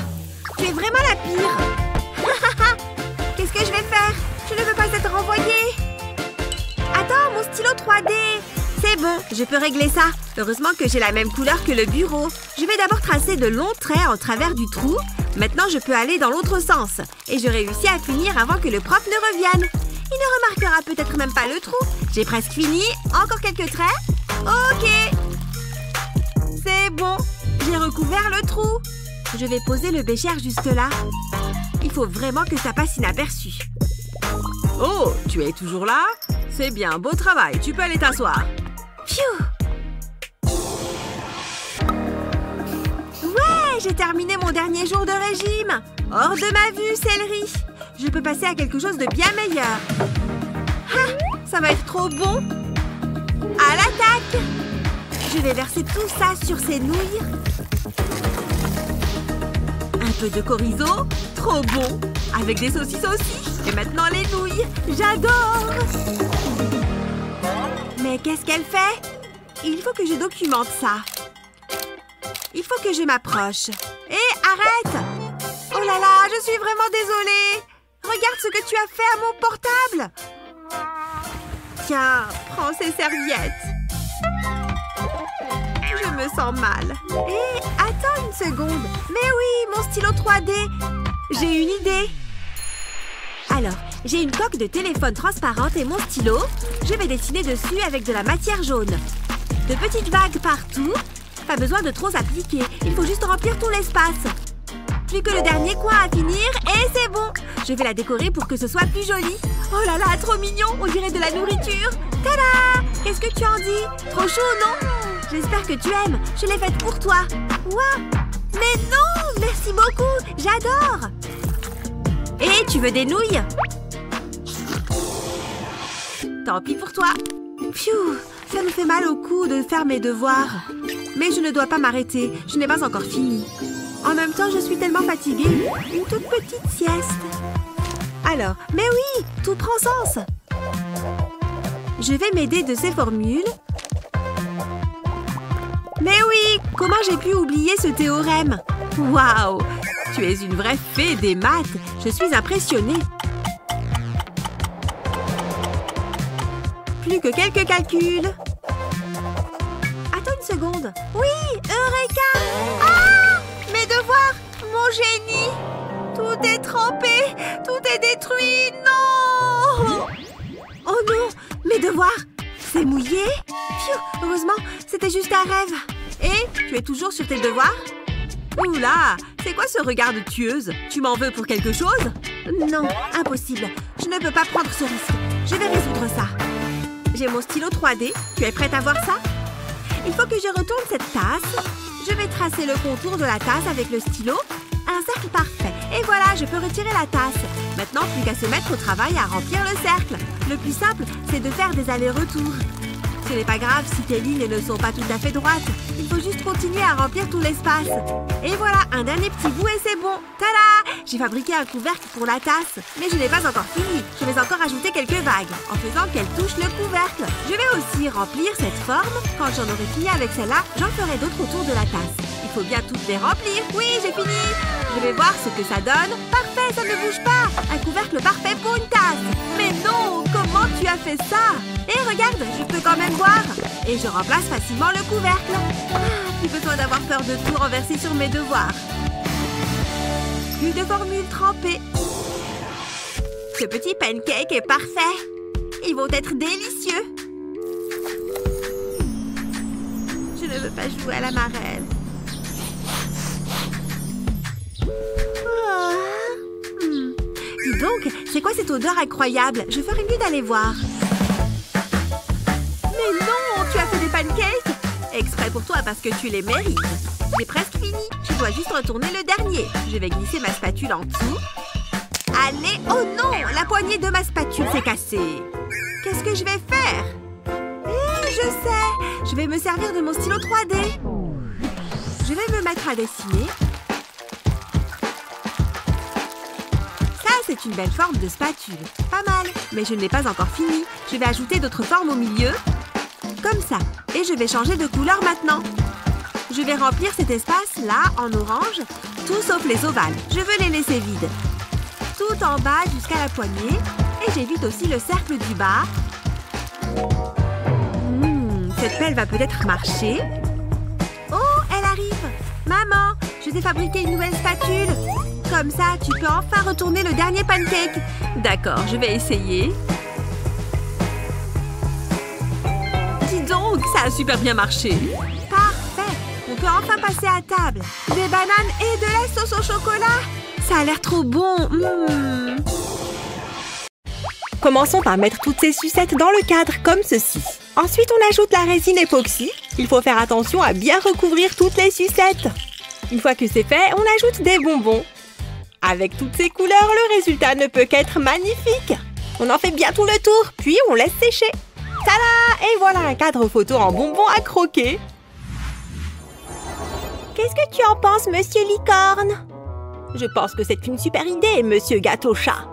[SPEAKER 2] tu es vraiment la pire. Qu'est-ce que je vais faire? Je ne veux pas être renvoyée. Attends, mon stylo 3D. C'est bon, je peux régler ça. Heureusement que j'ai la même couleur que le bureau. Je vais d'abord tracer de longs traits en travers du trou. Maintenant, je peux aller dans l'autre sens. Et je réussis à finir avant que le prof ne revienne. Il ne remarquera peut-être même pas le trou. J'ai presque fini. Encore quelques traits. Ok. C'est bon. J'ai recouvert le trou. Je vais poser le bécher juste là. Il faut vraiment que ça passe inaperçu. Oh, tu es toujours là? C'est bien, beau travail. Tu peux aller t'asseoir. Phew! Ouais, j'ai terminé mon dernier jour de régime. Hors de ma vue, céleri. Je peux passer à quelque chose de bien meilleur. Ah, ça va être trop bon. À l'attaque! Je vais verser tout ça sur ces nouilles. Un peu de chorizo. Trop bon. Avec des saucisses aussi. Et maintenant les nouilles. J'adore! Mais qu'est-ce qu'elle fait? Il faut que je documente ça. Il faut que je m'approche. Hé, arrête! Oh là là, je suis vraiment désolée. Regarde ce que tu as fait à mon portable. Tiens, prends ces serviettes. Je me sens mal. Hé, attends une seconde. Mais oui, mon stylo 3D. J'ai une idée. Alors, j'ai une coque de téléphone transparente et mon stylo. Je vais dessiner dessus avec de la matière jaune. De petites vagues partout. Pas besoin de trop appliquer. Il faut juste remplir tout l'espace. Plus que le dernier coin à finir et c'est bon. Je vais la décorer pour que ce soit plus joli. Oh là là, trop mignon. On dirait de la nourriture. Tada! Qu'est-ce que tu en dis? Trop chaud, non? J'espère que tu aimes. Je l'ai faite pour toi. Ouah! Mais non! Merci beaucoup. J'adore. Et tu veux des nouilles? Tant pis pour toi. Pfiou! Ça me fait mal au cou de faire mes devoirs. Mais je ne dois pas m'arrêter. Je n'ai pas encore fini. En même temps, je suis tellement fatiguée. Une toute petite sieste. Alors, mais oui, tout prend sens. Je vais m'aider de ces formules. Mais oui, comment j'ai pu oublier ce théorème? Waouh! Tu es une vraie fée des maths. Je suis impressionnée. Plus que quelques calculs. Attends une seconde. Oui, Eureka! Ah! Mes devoirs! Mon génie! Tout est trempé! Tout est détruit! Non! Oh non! Mes devoirs! C'est mouillé? Pfiou! Heureusement, c'était juste un rêve. Et tu es toujours sur tes devoirs? Oula! C'est quoi ce regard de tueuse? Tu m'en veux pour quelque chose? Non, impossible. Je ne peux pas prendre ce risque. Je vais résoudre ça. J'ai mon stylo 3D. Tu es prête à voir ça? Il faut que je retourne cette tasse. Je vais tracer le contour de la tasse avec le stylo. Un cercle parfait. Et voilà, je peux retirer la tasse. Maintenant, plus qu'à se mettre au travail à remplir le cercle. Le plus simple, c'est de faire des allers-retours. Ce n'est pas grave si tes lignes ne sont pas tout à fait droites. Il faut juste continuer à remplir tout l'espace. Et voilà, un dernier petit bout et c'est bon. Tada! J'ai fabriqué un couvercle pour la tasse. Mais je n'ai pas encore fini. Je vais encore ajouter quelques vagues, en faisant qu'elle touche le couvercle. Je vais aussi remplir cette forme. Quand j'en aurai fini avec celle-là, j'en ferai d'autres autour de la tasse. Il faut bien toutes les remplir. Oui, j'ai fini. Je vais voir ce que ça donne. Parfait, ça ne bouge pas. Un couvercle parfait pour une tasse. Mais non, comment tu as fait ça? Et regarde, je peux quand même boire. Et je remplace facilement le couvercle. Plus besoin d'avoir peur de tout renverser sur mes devoirs. Plus de formules trempées. Ce petit pancake est parfait. Ils vont être délicieux. Je ne veux pas jouer à la marelle. Dis donc, c'est quoi cette odeur incroyable? Je ferais mieux d'aller voir. Mais non, tu as fait des pancakes? Exprès pour toi parce que tu les mérites. J'ai presque fini. Je dois juste retourner le dernier. Je vais glisser ma spatule en dessous. Allez, oh non! La poignée de ma spatule s'est cassée. Qu'est-ce que je vais faire? Je sais! Je vais me servir de mon stylo 3D. Je vais me mettre à dessiner. Ça, c'est une belle forme de spatule. Pas mal. Mais je ne l'ai pas encore fini. Je vais ajouter d'autres formes au milieu. Comme ça. Et je vais changer de couleur maintenant. Je vais remplir cet espace-là en orange, tout sauf les ovales. Je veux les laisser vides. Tout en bas jusqu'à la poignée. Et j'évite aussi le cercle du bas. Cette pelle va peut-être marcher. Oh, elle arrive. Maman, je t'ai fabriqué une nouvelle spatule. Comme ça, tu peux enfin retourner le dernier pancake. D'accord, je vais essayer. Dis donc, ça a super bien marché. Parfait. On peut enfin passer à table. Des bananes et de la sauce au chocolat. Ça a l'air trop bon.
[SPEAKER 1] Commençons par mettre toutes ces sucettes dans le cadre, comme ceci. Ensuite, on ajoute la résine époxy. Il faut faire attention à bien recouvrir toutes les sucettes. Une fois que c'est fait, on ajoute des bonbons. Avec toutes ces couleurs, le résultat ne peut qu'être magnifique. On en fait bien tout le tour, puis on laisse sécher. Tada! Et voilà un cadre photo en bonbons à croquer. Qu'est-ce que tu en penses, monsieur Licorne? Je pense que c'est une super idée, monsieur Gâteau-Chat.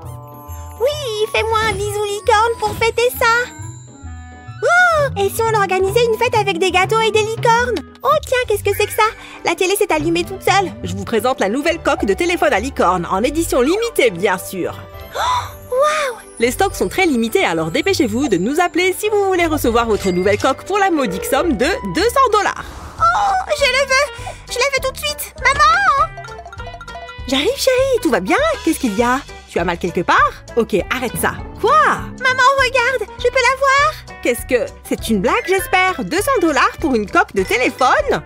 [SPEAKER 1] Oui, fais-moi un bisou licorne pour fêter ça. Oh, et si on organisait une fête avec des gâteaux et des licornes? Oh tiens, qu'est-ce que c'est que ça? La télé s'est allumée toute seule. Je vous présente la nouvelle coque de téléphone à licorne, en édition limitée bien sûr. Oh, waouh! Les stocks sont très limités, alors dépêchez-vous de nous appeler si vous voulez recevoir votre nouvelle coque pour la modique somme de 200 $. Oh,
[SPEAKER 2] Oh, je le veux. Je le veux tout de suite. Maman! J'arrive, chérie. Tout va bien? Qu'est-ce qu'il y a? Tu as mal quelque part? Ok, arrête ça. Quoi? Maman, regarde. Je peux la voir? Qu'est-ce que... C'est une blague, j'espère. 200 $ pour une coque de téléphone?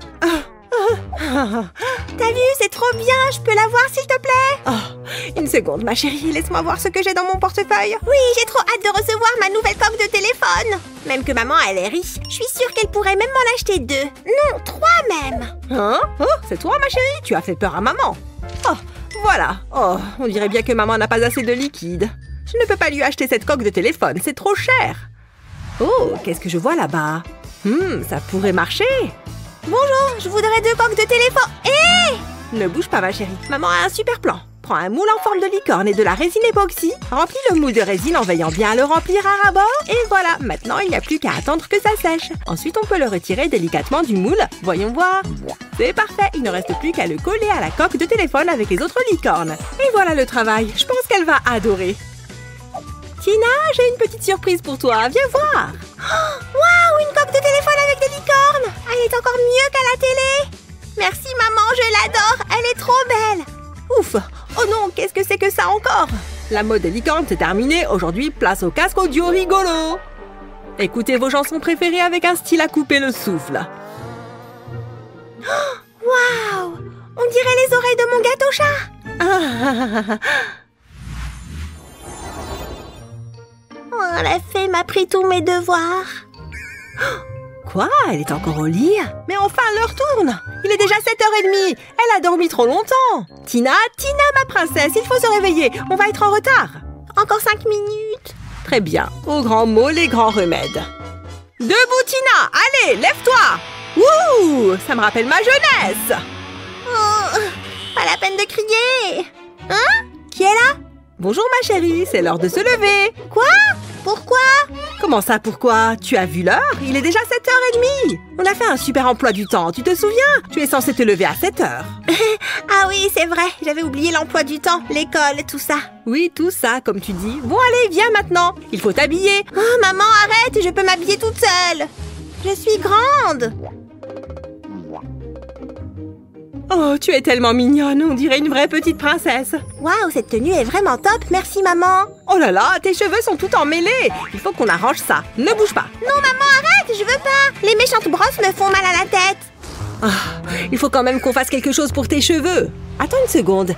[SPEAKER 2] T'as vu, c'est trop bien. Je peux la voir, s'il te plaît? Oh, une seconde, ma chérie. Laisse-moi voir ce que j'ai dans mon portefeuille. Oui, j'ai trop hâte de recevoir ma nouvelle coque de téléphone. Même que maman, elle est riche. Je suis sûre qu'elle pourrait même m'en acheter 2. Non, 3 même. Hein? Oh, c'est toi, ma chérie? Tu as fait peur à maman. Oh, voilà. Oh, on dirait bien que maman n'a pas assez de liquide. Je ne peux pas lui acheter cette coque de téléphone. C'est trop cher. Oh, qu'est-ce que je vois là-bas? Ça pourrait marcher. Bonjour, je voudrais 2 coques de téléphone. Hé! Ne bouge pas, ma chérie. Maman a un super plan. Prends un moule en forme de licorne et de la résine époxy. Remplis le moule de résine en veillant bien à le remplir à ras-bord. Et voilà, maintenant il n'y a plus qu'à attendre que ça sèche. Ensuite, on peut le retirer délicatement du moule. Voyons voir. C'est parfait, il ne reste plus qu'à le coller à la coque de téléphone avec les autres licornes. Et voilà le travail. Je pense qu'elle va adorer. Tina, j'ai une petite surprise pour toi. Viens voir. Waouh, une coque de téléphone avec des licornes. Elle est encore mieux qu'à la télé. Merci maman, je l'adore. Elle est trop belle. Ouf. Oh non, qu'est-ce que c'est que ça encore? La mode des licornes, c'est terminé. Aujourd'hui, place au casque audio rigolo. Écoutez vos chansons préférées avec un style à couper le souffle. Waouh, on dirait les oreilles de mon gâteau-chat. Oh, la fée m'a pris tous mes devoirs. Quoi? Elle est encore au lit? Mais enfin, l'heure tourne. Il est déjà 7h30. Elle a dormi trop longtemps. Tina, ma princesse, il faut se réveiller. On va être en retard. Encore 5 minutes. Très bien. Au grand mot, les grands remèdes. Debout, Tina. Allez, lève-toi. Wouh! Ça me rappelle ma jeunesse. Oh, pas la peine de crier. Hein? Qui est là? Bonjour, ma chérie. C'est l'heure de se lever. Quoi? Pourquoi? Comment ça, pourquoi? Tu as vu l'heure? Il est déjà 7h30. On a fait un super emploi du temps, tu te souviens? Tu es censée te lever à 7h. Ah oui, c'est vrai. J'avais oublié l'emploi du temps, l'école, tout ça. Oui, tout ça, comme tu dis. Bon, allez, viens maintenant. Il faut t'habiller. Oh, maman, arrête, je peux m'habiller toute seule. Je suis grande. Oh, tu es tellement mignonne, on dirait une vraie petite princesse. Waouh, cette tenue est vraiment top, merci maman. Oh là là, tes cheveux sont tout emmêlés. Il faut qu'on arrange ça. Ne bouge pas. Non maman, arrête, je veux pas. Les méchantes brosses me font mal à la tête. Oh, il faut quand même qu'on fasse quelque chose pour tes cheveux. Attends une seconde.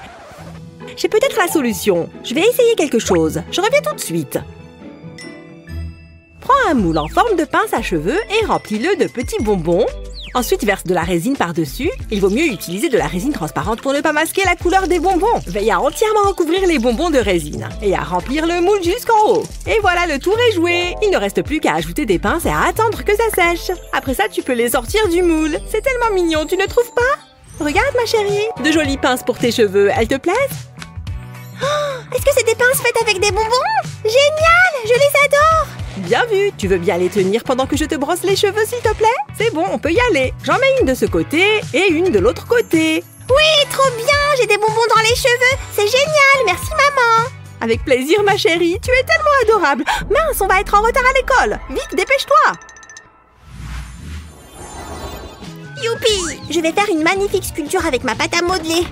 [SPEAKER 2] J'ai peut-être la solution. Je vais essayer quelque chose. Je reviens tout de suite. Prends un moule en forme de pince à cheveux et remplis-le de petits bonbons. Ensuite, verse de la résine par-dessus. Il vaut mieux utiliser de la résine transparente pour ne pas masquer la couleur des bonbons. Veille à entièrement recouvrir les bonbons de résine et à remplir le moule jusqu'en haut. Et voilà, le tour est joué. Il ne reste plus qu'à ajouter des pinces et à attendre que ça sèche. Après ça, tu peux les sortir du moule. C'est tellement mignon, tu ne trouves pas? Regarde, ma chérie. De jolies pinces pour tes cheveux. Elles te plaisent? Oh, est-ce que c'est des pinces faites avec des bonbons? Génial! Je les adore! Bien vu! Tu veux bien les tenir pendant que je te brosse les cheveux, s'il te plaît? C'est bon, on peut y aller. J'en mets une de ce côté et une de l'autre côté. Oui, trop bien! J'ai des bonbons dans les cheveux! C'est génial! Merci, maman! Avec plaisir, ma chérie. Tu es tellement adorable. Mince, on va être en retard à l'école. Vite, dépêche-toi! Youpi! Je vais faire une magnifique sculpture avec ma pâte à modeler.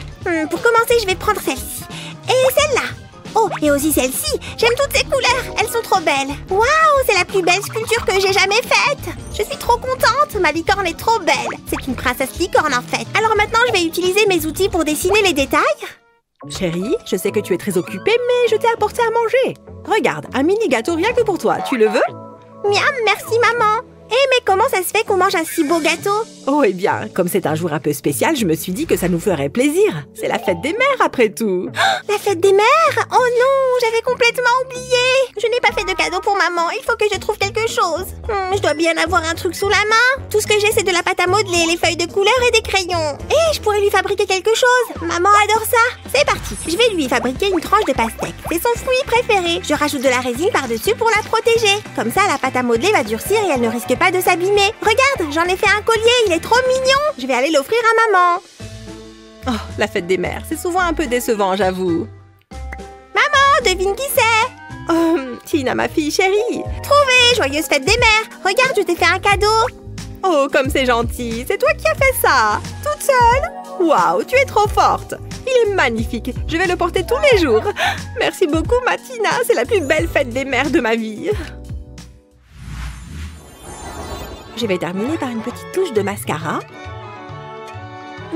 [SPEAKER 2] Pour commencer, je vais prendre celle-ci. Et celle-là. Oh, et aussi celle-ci. J'aime toutes ces couleurs. Elles sont trop belles. Waouh, c'est la plus belle sculpture que j'ai jamais faite. Je suis trop contente. Ma licorne est trop belle. C'est une princesse licorne, en fait. Alors maintenant, je vais utiliser mes outils pour dessiner les détails. Chérie, je sais que tu es très occupée, mais je t'ai apporté à manger. Regarde, un mini gâteau rien que pour toi. Tu le veux? Miam, merci, maman. Mais comment ça se fait qu'on mange un si beau gâteau? Oh, eh bien, comme c'est un jour un peu spécial, je me suis dit que ça nous ferait plaisir. C'est la fête des mères, après tout. Oh, la fête des mères? Oh non, j'avais complètement oublié. Je n'ai pas fait de cadeau pour maman. Il faut que je trouve quelque chose. Je dois bien avoir un truc sous la main. Tout ce que j'ai, c'est de la pâte à modeler, les feuilles de couleur et des crayons. Et je pourrais lui fabriquer quelque chose. Maman adore ça. C'est parti. Je vais lui fabriquer une tranche de pastèque. C'est son fruit préféré. Je rajoute de la résine par-dessus pour la protéger. Comme ça, la pâte à modeler va durcir et elle ne risque pas de s'abîmer. Regarde, j'en ai fait un collier, il est trop mignon. Je vais aller l'offrir à maman. Oh, la fête des mères, c'est souvent un peu décevant, j'avoue. Maman, devine qui c'est? Oh, Tina, ma fille chérie. Trouvé, joyeuse fête des mères. Regarde, je t'ai fait un cadeau. Oh, comme c'est gentil. C'est toi qui as fait ça. Toute seule? Waouh, tu es trop forte. Il est magnifique. Je vais le porter tous les jours. Merci beaucoup, Tina. C'est la plus belle fête des mères de ma vie. Je vais terminer par une petite touche de mascara.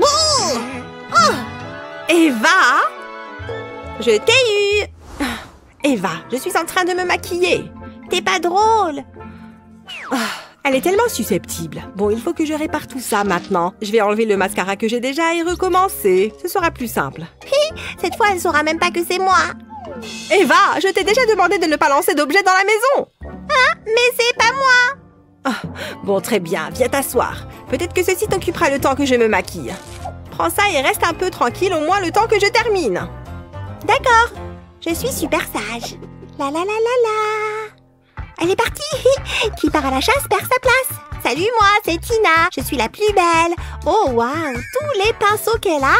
[SPEAKER 2] Oh! Eva! Je t'ai eu! Eva, je suis en train de me maquiller. T'es pas drôle. Elle est tellement susceptible. Bon, il faut que je répare tout ça maintenant. Je vais enlever le mascara que j'ai déjà et recommencer. Ce sera plus simple.
[SPEAKER 1] Cette fois, elle saura même pas que c'est moi.
[SPEAKER 2] Eva, je t'ai déjà demandé de ne pas lancer d'objets dans la maison.
[SPEAKER 1] Ah, mais c'est pas moi.
[SPEAKER 2] Bon, très bien. Viens t'asseoir. Peut-être que ceci t'occupera le temps que je me maquille. Prends ça et reste un peu tranquille au moins le temps que je termine.
[SPEAKER 1] D'accord. Je suis super sage. La la la la la. Elle est partie. Qui part à la chasse perd sa place. Salut, moi, c'est Tina. Je suis la plus belle. Oh, waouh, tous les pinceaux qu'elle a.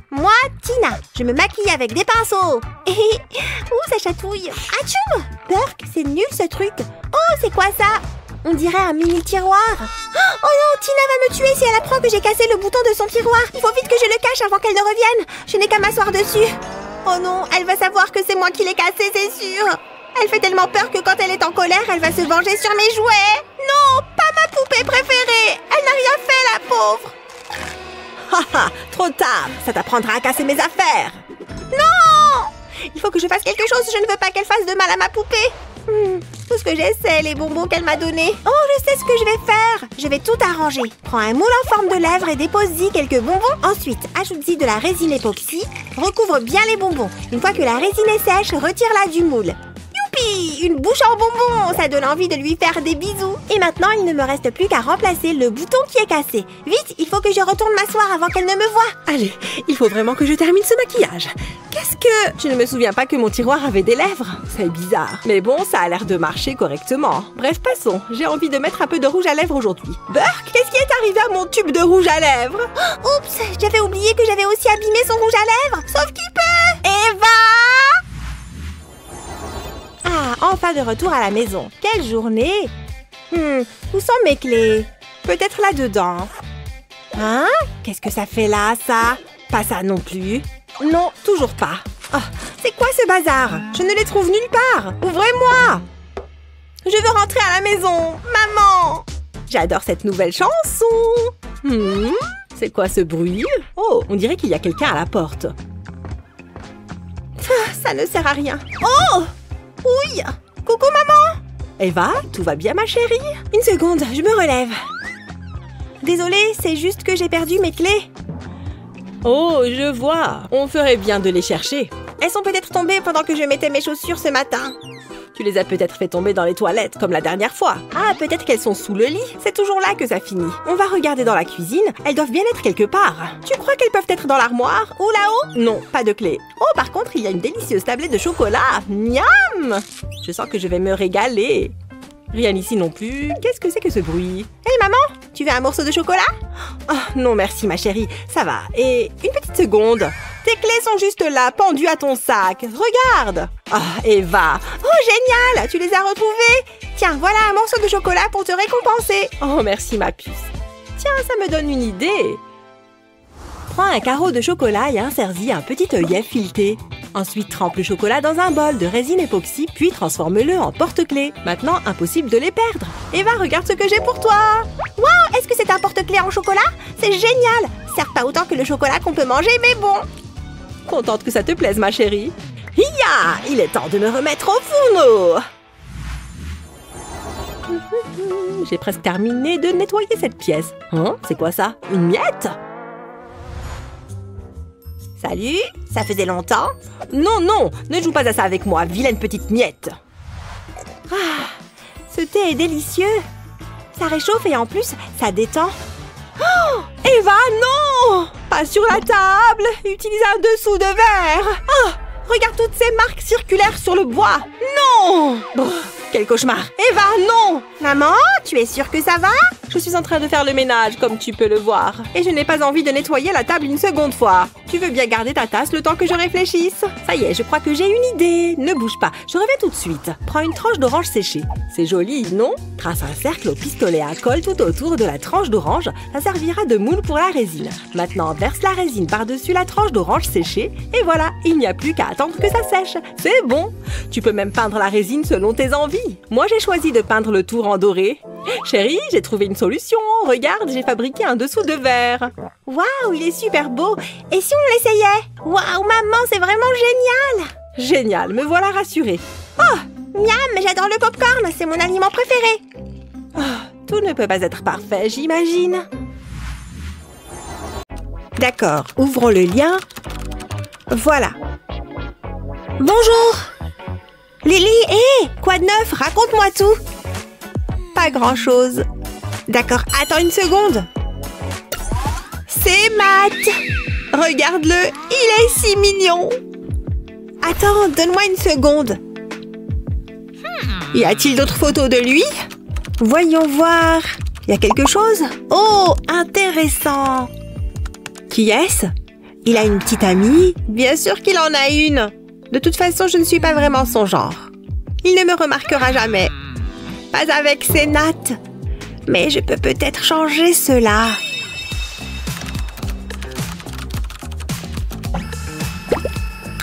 [SPEAKER 1] Moi, Tina, je me maquille avec des pinceaux. Ouh, ça chatouille. Atchoum! Burk, c'est nul ce truc. Oh, c'est quoi ça? On dirait un mini tiroir. Oh non, Tina va me tuer si elle apprend que j'ai cassé le bouton de son tiroir. Il faut vite que je le cache avant qu'elle ne revienne. Je n'ai qu'à m'asseoir dessus. Oh non, elle va savoir que c'est moi qui l'ai cassé, c'est sûr. Elle fait tellement peur que quand elle est en colère, elle va se venger sur mes jouets. Non, pas ma poupée préférée. Elle n'a rien fait, la pauvre.
[SPEAKER 2] Haha, trop tard. Ça t'apprendra à casser mes affaires.
[SPEAKER 1] Non! Il faut que je fasse quelque chose. Je ne veux pas qu'elle fasse de mal à ma poupée. Tout ce que j'ai, c'est les bonbons qu'elle m'a donnés. Oh, je sais ce que je vais faire. Je vais tout arranger. Prends un moule en forme de lèvre et dépose-y quelques bonbons. Ensuite, ajoute-y de la résine époxy. Recouvre bien les bonbons. Une fois que la résine est sèche, retire-la du moule. Youpi! Une bouche en bonbons. Ça donne envie de lui faire des bisous. Et maintenant, il ne me reste plus qu'à remplacer le bouton qui est cassé. Vite, il faut que je retourne m'asseoir avant qu'elle ne me voie.
[SPEAKER 2] Allez, il faut vraiment que je termine ce maquillage. Qu'est-ce que... Je ne me souviens pas que mon tiroir avait des lèvres. C'est bizarre. Mais bon, ça a l'air de marcher correctement. Bref, passons. J'ai envie de mettre un peu de rouge à lèvres aujourd'hui. Burk, qu'est-ce qui est arrivé à mon tube de rouge à lèvres?
[SPEAKER 1] Oups, j'avais oublié que j'avais aussi abîmé son rouge à lèvres. Sauf qui peut.
[SPEAKER 2] Eva! Ah, enfin de retour à la maison. Quelle journée! Où sont mes clés? Peut-être là-dedans. Hein? Qu'est-ce que ça fait là, ça? Pas ça non plus. Non, toujours pas. Oh, c'est quoi ce bazar? Je ne les trouve nulle part. Ouvrez-moi! Je veux rentrer à la maison. Maman! J'adore cette nouvelle chanson. C'est quoi ce bruit? Oh, on dirait qu'il y a quelqu'un à la porte. Ça ne sert à rien. Oh! Oui! Coucou, maman! Eva, tout va bien, ma chérie? Une seconde, je me relève. Désolée, c'est juste que j'ai perdu mes clés. Oh, je vois. On ferait bien de les chercher. Elles sont peut-être tombées pendant que je mettais mes chaussures ce matin. Tu les as peut-être fait tomber dans les toilettes, comme la dernière fois. Ah, peut-être qu'elles sont sous le lit. C'est toujours là que ça finit. On va regarder dans la cuisine. Elles doivent bien être quelque part. Tu crois qu'elles peuvent être dans l'armoire? Ou là-haut? Non, pas de clé. Oh, par contre, il y a une délicieuse tablette de chocolat. Miam! Je sens que je vais me régaler. Rien ici non plus. Qu'est-ce que c'est que ce bruit? Hey, maman! Tu veux un morceau de chocolat? Oh, non, merci, ma chérie. Ça va. Et une petite seconde. Tes clés sont juste là, pendues à ton sac. Regarde! Ah, Eva! Oh, génial! Tu les as retrouvées! Tiens, voilà un morceau de chocolat pour te récompenser. Oh, merci, ma puce. Tiens, ça me donne une idée. Prends un carreau de chocolat et insère-y un petit œillet fileté. Ensuite, trempe le chocolat dans un bol de résine époxy, puis transforme-le en porte-clés. Maintenant, impossible de les perdre. Eva, regarde ce que j'ai pour toi!
[SPEAKER 1] Waouh! Est-ce que c'est un porte-clés en chocolat? C'est génial! Certes pas autant que le chocolat qu'on peut manger, mais bon!
[SPEAKER 2] Contente que ça te plaise, ma chérie. Hiya! Il est temps de me remettre au fourneau! J'ai presque terminé de nettoyer cette pièce. Hein? C'est quoi ça? Une miette? Salut, ça faisait longtemps? Non, non, ne joue pas à ça avec moi, vilaine petite miette. Ah, ce thé est délicieux. Ça réchauffe et en plus, ça détend. Oh, Eva, non! Pas sur la table! Utilise un dessous de verre! Oh, regarde toutes ces marques circulaires sur le bois! Non! Oh, quel cauchemar! Eva, non!
[SPEAKER 1] Maman, tu es sûre que ça va?
[SPEAKER 2] Je suis en train de faire le ménage, comme tu peux le voir. Et je n'ai pas envie de nettoyer la table une seconde fois. Tu veux bien garder ta tasse le temps que je réfléchisse? Ça y est, je crois que j'ai une idée. Ne bouge pas, je reviens tout de suite. Prends une tranche d'orange séchée. C'est joli, non? Trace un cercle au pistolet à colle tout autour de la tranche d'orange. Ça servira de moule pour la résine. Maintenant, verse la résine par-dessus la tranche d'orange séchée. Et voilà, il n'y a plus qu'à attendre que ça sèche. C'est bon. Tu peux même peindre la résine selon tes envies. Moi, j'ai choisi de peindre le tour en doré. Chérie, j'ai trouvé une solution. Regarde, j'ai fabriqué un dessous de verre.
[SPEAKER 1] Waouh, il est super beau. Et si on l'essayait? Waouh, maman, c'est vraiment génial.
[SPEAKER 2] Génial, me voilà rassurée.
[SPEAKER 1] Oh, miam, j'adore le popcorn, c'est mon aliment préféré.
[SPEAKER 2] Oh, tout ne peut pas être parfait, j'imagine.
[SPEAKER 1] D'accord, ouvrons le lien. Voilà. Bonjour. Lily, hé, quoi de neuf? Raconte-moi tout. Pas grand-chose. D'accord, attends une seconde. C'est Matt. Regarde-le, il est si mignon. Attends, donne-moi une seconde. Y a-t-il d'autres photos de lui? Voyons voir. Y a quelque chose? Oh, intéressant. Qui est-ce? Il a une petite amie? Bien sûr qu'il en a une. De toute façon, je ne suis pas vraiment son genre. Il ne me remarquera jamais. Pas avec ses nattes. Mais je peux peut-être changer cela.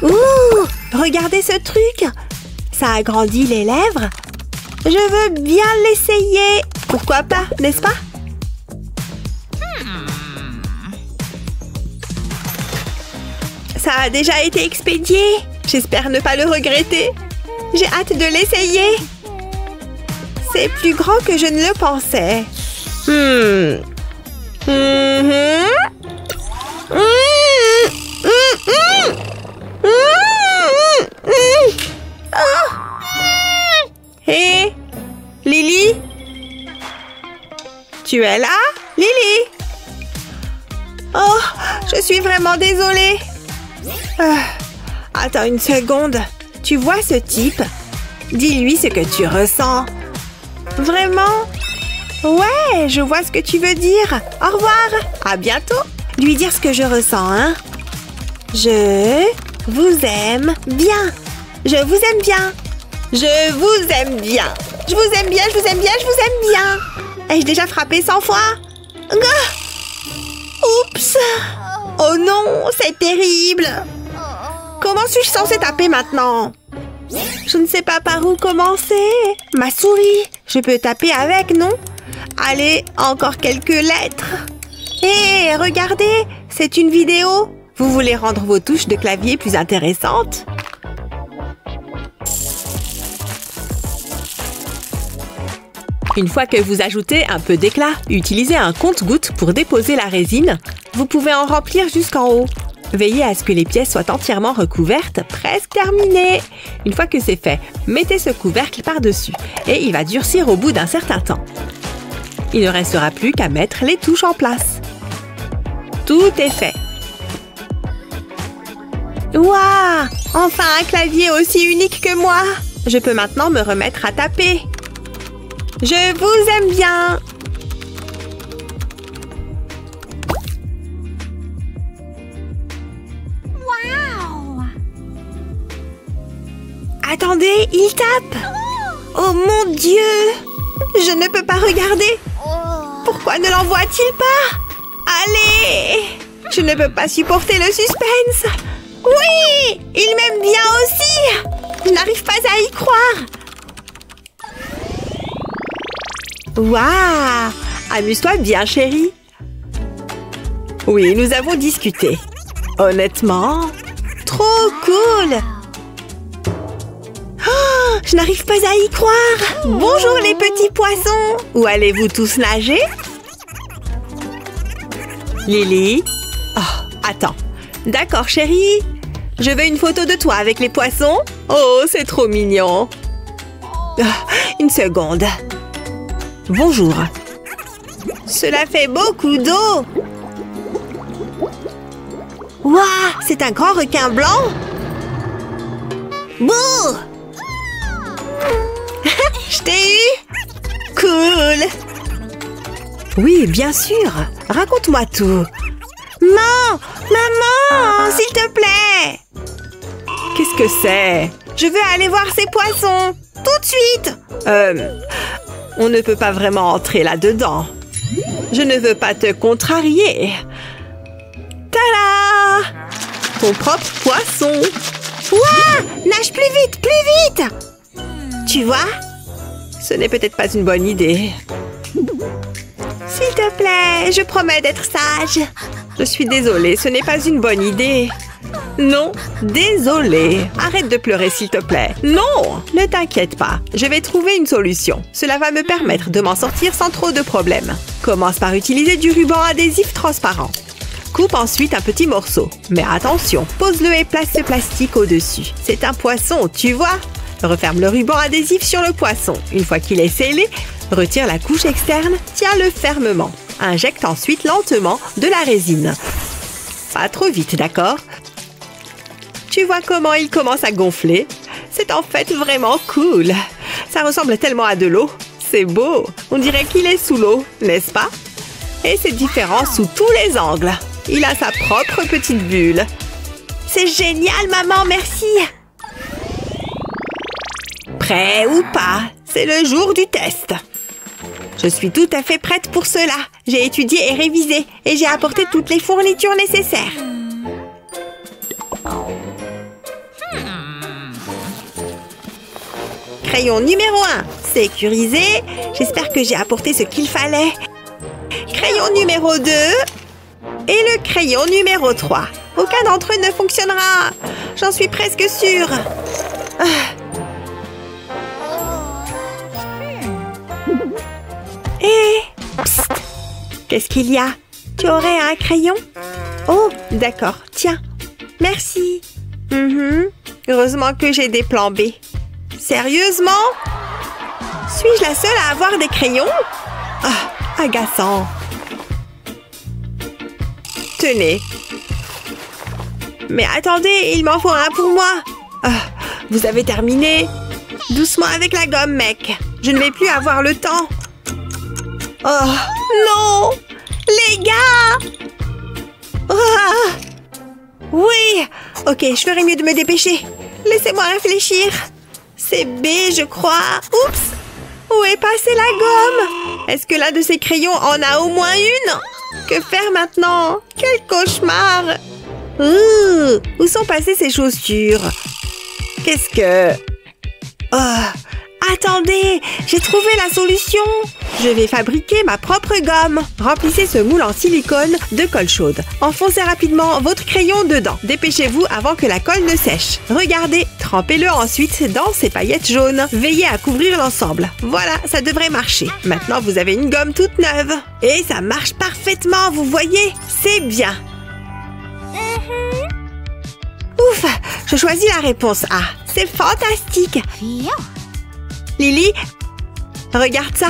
[SPEAKER 1] Ouh! Regardez ce truc! Ça agrandit les lèvres. Je veux bien l'essayer. Pourquoi pas, n'est-ce pas? Ça a déjà été expédié. J'espère ne pas le regretter. J'ai hâte de l'essayer. C'est plus grand que je ne le pensais. Hé, Lily? Tu es là, Lily? Oh, je suis vraiment désolée. Attends une seconde. Tu vois ce type? Dis-lui ce que tu ressens. Vraiment? Ouais, je vois ce que tu veux dire. Au revoir. À bientôt. Lui dire ce que je ressens, hein? Je vous aime bien. Je vous aime bien. Je vous aime bien. Je vous aime bien, je vous aime bien, je vous aime bien. Ai-je déjà frappé 100 fois? Oups. Oh non, c'est terrible. Comment suis-je censée taper maintenant? Je ne sais pas par où commencer. Ma souris. Je peux taper avec, non? Allez, encore quelques lettres. Hé, regardez, c'est une vidéo. Vous voulez rendre vos touches de clavier plus intéressantes?
[SPEAKER 2] Une fois que vous ajoutez un peu d'éclat, utilisez un compte-gouttes pour déposer la résine. Vous pouvez en remplir jusqu'en haut. Veillez à ce que les pièces soient entièrement recouvertes, presque terminées. Une fois que c'est fait, mettez ce couvercle par-dessus et il va durcir au bout d'un certain temps. Il ne restera plus qu'à mettre les touches en place. Tout est fait.
[SPEAKER 1] Waouh! Enfin un clavier aussi unique que moi! Je peux maintenant me remettre à taper. Je vous aime bien! Wow! Attendez, il tape! Oh mon Dieu! Je ne peux pas regarder! Pourquoi ne l'envoie-t-il pas? Allez! Je ne peux pas supporter le suspense! Oui! Il m'aime bien aussi! Je n'arrive pas à y croire!
[SPEAKER 2] Waouh! Amuse-toi bien, chérie. Oui, nous avons discuté. Honnêtement,
[SPEAKER 1] trop cool! Oh, je n'arrive pas à y croire! Bonjour les petits poissons!
[SPEAKER 2] Où allez-vous tous nager? Lily? Oh, attends. D'accord, chérie. Je veux une photo de toi avec les poissons. Oh, c'est trop mignon.
[SPEAKER 1] Une seconde.
[SPEAKER 2] Bonjour.
[SPEAKER 1] Cela fait beaucoup d'eau. Waouh, c'est un grand requin blanc. Bouh! Je t'ai eu. Cool. Oui, bien sûr. Raconte-moi tout. Maman, s'il te plaît. Qu'est-ce que c'est? Je veux aller voir ces poissons. Tout de suite. On ne peut pas vraiment entrer là-dedans. Je ne veux pas te contrarier. Tada! Ton propre poisson. Ouah! Nage plus vite! Tu vois? Ce n'est peut-être pas une bonne idée. S'il te plaît, je promets d'être sage. Je suis désolée, ce n'est pas une bonne idée. Non, désolée. Arrête de pleurer, s'il te plaît. Non, ne t'inquiète pas. Je vais trouver une solution. Cela va me permettre de m'en sortir sans trop de problèmes. Commence par utiliser du ruban adhésif transparent. Coupe ensuite un petit morceau. Mais attention, pose-le et place ce plastique au-dessus. C'est un poisson, tu vois? Referme le ruban adhésif sur le poisson. Une fois qu'il est scellé, retire la couche externe, tiens-le fermement. Injecte ensuite lentement de la résine. Pas trop vite, d'accord? Tu vois comment il commence à gonfler? C'est en fait vraiment cool. Ça ressemble tellement à de l'eau. C'est beau. On dirait qu'il est sous l'eau, n'est-ce pas? Et c'est différent sous tous les angles. Il a sa propre petite bulle. C'est génial, maman, merci. Prêt ou pas, c'est le jour du test. Je suis tout à fait prête pour cela. J'ai étudié et révisé et j'ai apporté toutes les fournitures nécessaires. Crayon numéro 1, sécurisé. J'espère que j'ai apporté ce qu'il fallait. Crayon numéro 2 et le crayon numéro 3. Aucun d'entre eux ne fonctionnera. J'en suis presque sûre. Psst. Qu'est-ce qu'il y a? Tu aurais un crayon? Oh, d'accord. Tiens. Merci. Heureusement que j'ai des plans B. Sérieusement? Suis-je la seule à avoir des crayons? Ah, agaçant. Tenez. Mais attendez, il m'en faut un pour moi. Vous avez terminé? Doucement avec la gomme, mec. Je ne vais plus avoir le temps. Oh, non! Les gars! Oui! Ok, je ferais mieux de me dépêcher. Laissez-moi réfléchir. C'est B, je crois. Oups! Où est passée la gomme? Est-ce que l'un de ces crayons en a au moins une? Que faire maintenant? Quel cauchemar! Où sont passées ces chaussures? Qu'est-ce que... attendez! J'ai trouvé la solution! Je vais fabriquer ma propre gomme. Remplissez ce moule en silicone de colle chaude. Enfoncez rapidement votre crayon dedans. Dépêchez-vous avant que la colle ne sèche. Regardez, trempez-le ensuite dans ces paillettes jaunes. Veillez à couvrir l'ensemble. Voilà, ça devrait marcher. Maintenant, vous avez une gomme toute neuve. Et ça marche parfaitement, vous voyez? C'est bien. Ouf, je choisis la réponse A. C'est fantastique. Lily, regarde ça.